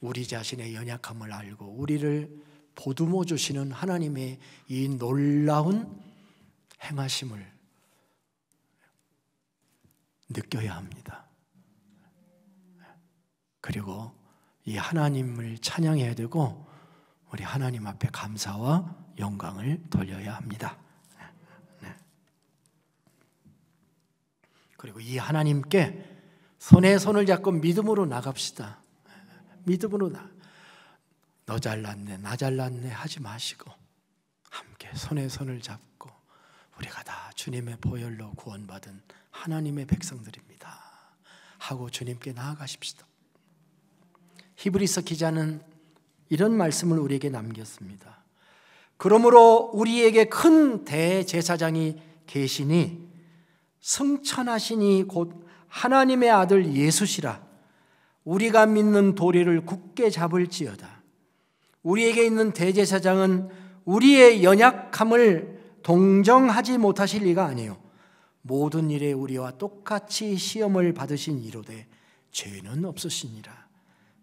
우리 자신의 연약함을 알고 우리를 보듬어 주시는 하나님의 이 놀라운 행하심을 느껴야 합니다. 그리고 이 하나님을 찬양해야 되고 우리 하나님 앞에 감사와 영광을 돌려야 합니다. 그리고 이 하나님께 손에 손을 잡고 믿음으로 나갑시다. 믿음으로 너 잘났네, 나 잘났네 하지 마시고 함께 손에 손을 잡고 우리가 다 주님의 보혈로 구원받은 하나님의 백성들입니다 하고 주님께 나아가십시다. 히브리서 기자는 이런 말씀을 우리에게 남겼습니다. 그러므로 우리에게 큰 대제사장이 계시니 승천하시니 곧 하나님의 아들 예수시라. 우리가 믿는 도리를 굳게 잡을지어다. 우리에게 있는 대제사장은 우리의 연약함을 동정하지 못하실 리가 아니요 모든 일에 우리와 똑같이 시험을 받으신 이로되 죄는 없으시니라.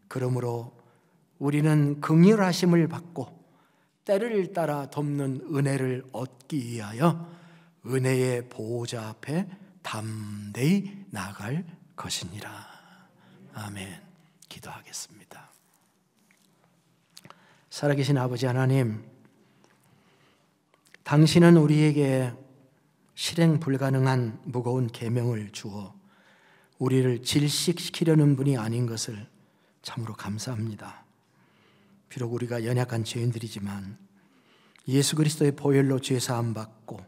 그러므로 우리는 긍휼하심을 받고 때를 따라 돕는 은혜를 얻기 위하여 은혜의 보호자 앞에 담대히 나아갈 것이니라. 아멘. 기도하겠습니다. 살아계신 아버지 하나님, 당신은 우리에게 실행 불가능한 무거운 계명을 주어 우리를 질식시키려는 분이 아닌 것을 참으로 감사합니다. 비록 우리가 연약한 죄인들이지만 예수 그리스도의 보혈로 죄사함 받고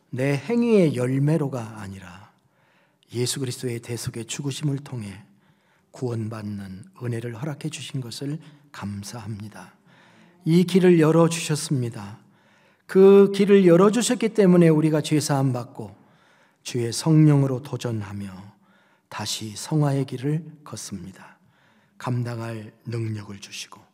내 행위의 열매로가 아니라 예수 그리스도의 대속의 죽으심을 통해 구원받는 은혜를 허락해 주신 것을 감사합니다. 이 길을 열어주셨습니다. 그 길을 열어주셨기 때문에 우리가 죄사함 받고 주의 성령으로 도전하며 다시 성화의 길을 걷습니다. 감당할 능력을 주시고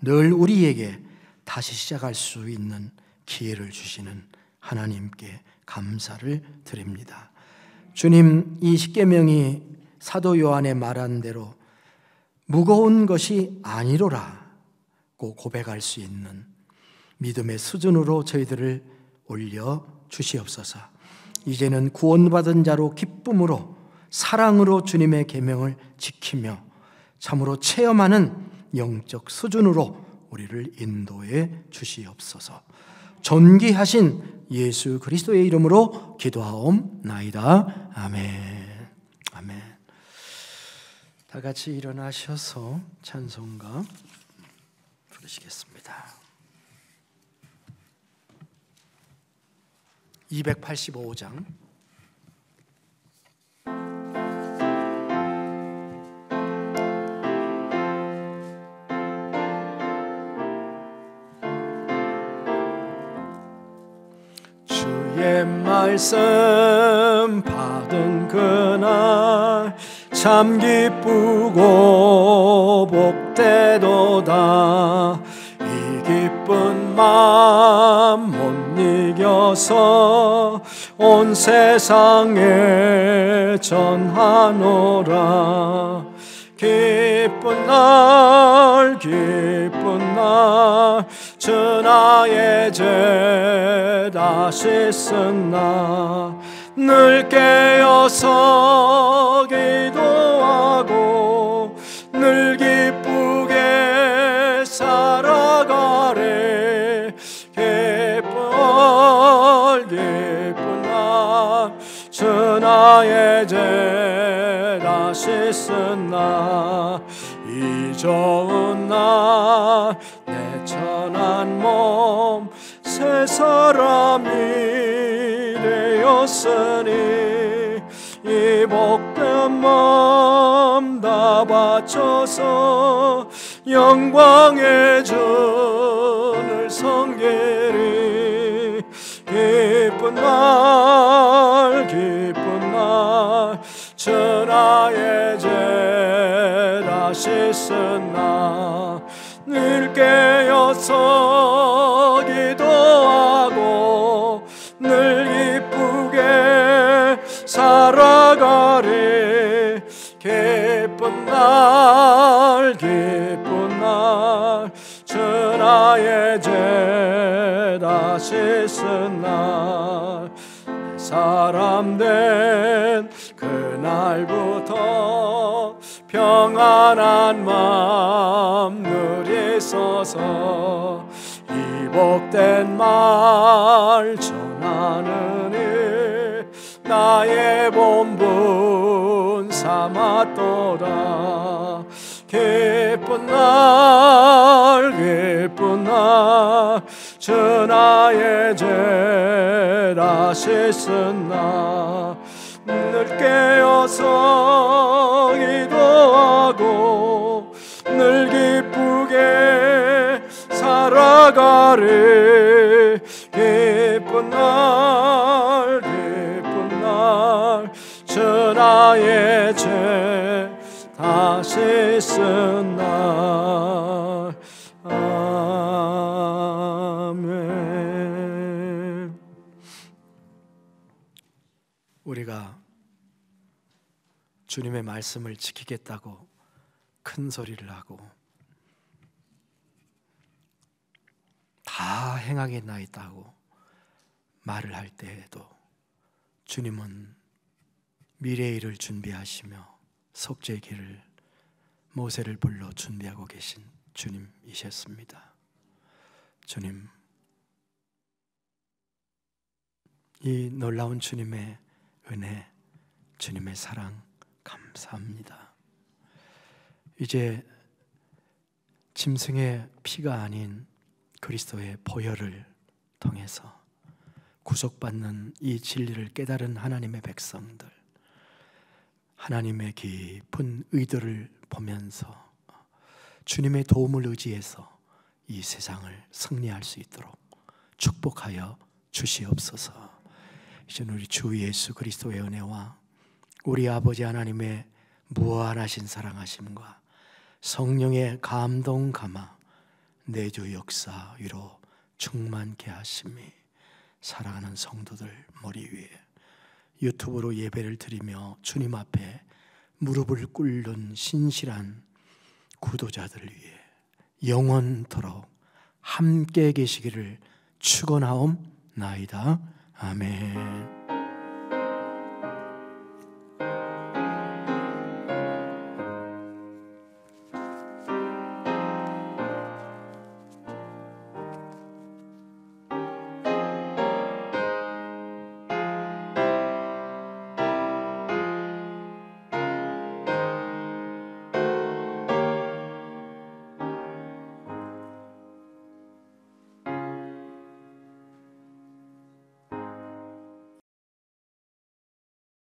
늘 우리에게 다시 시작할 수 있는 기회를 주시는 하나님께 감사를 드립니다. 주님, 이 십계명이 사도 요한의 말한 대로 무거운 것이 아니로라고 고백할 수 있는 믿음의 수준으로 저희들을 올려 주시옵소서. 이제는 구원받은 자로 기쁨으로 사랑으로 주님의 계명을 지키며 참으로 체험하는 영적 수준으로 우리를 인도해 주시옵소서. 존귀하신 예수 그리스도의 이름으로 기도하옵나이다. 아멘. 아멘. 다 같이 일어나셔서 찬송가 부르시겠습니다. 285장 주의 말씀 받은 그날 참 기쁘고 복되도다. 이 기쁜 마음 못 이겨서 온 세상에 전하노라. 기쁜 날 전하의 죄 다시 쓴나 늘 깨어서 기도하고 늘 기쁘게 살아가래. 기쁜 날 전하의 죄 다시 쓴나 이 좋은 날 내 천한 몸 새 사람이 되었으니 이 복된 마음 다 바쳐서 영광의 주를 섬기리. 기쁜 날 전하의 죄 다시 쓴나 늘 깨어서 하셨으나 사람 된 그날부터 평안한 마음 누리소서. 이 복된 말 전하느니 나의 본분 삼았도다. 기쁜 날 기쁜 날 주 나의 죄라 씻으나 늘 깨어서 기도하고 늘 기쁘게 살아가리. 기쁜 날 기쁜 날 주 나의 죄 다시 쓴 날. 아멘. 우리가 주님의 말씀을 지키겠다고 큰 소리를 하고 다 행하겠나이다고 말을 할 때에도 주님은 미래의 일을 준비하시며 속죄의 길을 모세를 불러 준비하고 계신 주님이셨습니다. 주님, 이 놀라운 주님의 은혜, 주님의 사랑 감사합니다. 이제 짐승의 피가 아닌 그리스도의 보혈을 통해서 구속받는 이 진리를 깨달은 하나님의 백성들, 하나님의 깊은 의도를 보면서 주님의 도움을 의지해서 이 세상을 승리할 수 있도록 축복하여 주시옵소서. 이제 우리 주 예수 그리스도의 은혜와 우리 아버지 하나님의 무한하신 사랑하심과 성령의 감동 감화 내주 역사 위로 충만케 하심이 사랑하는 성도들 머리 위에 유튜브로 예배를 드리며 주님 앞에 무릎을 꿇는 신실한 구도자들 위해 영원토록 함께 계시기를 축원하옵나이다. 아멘.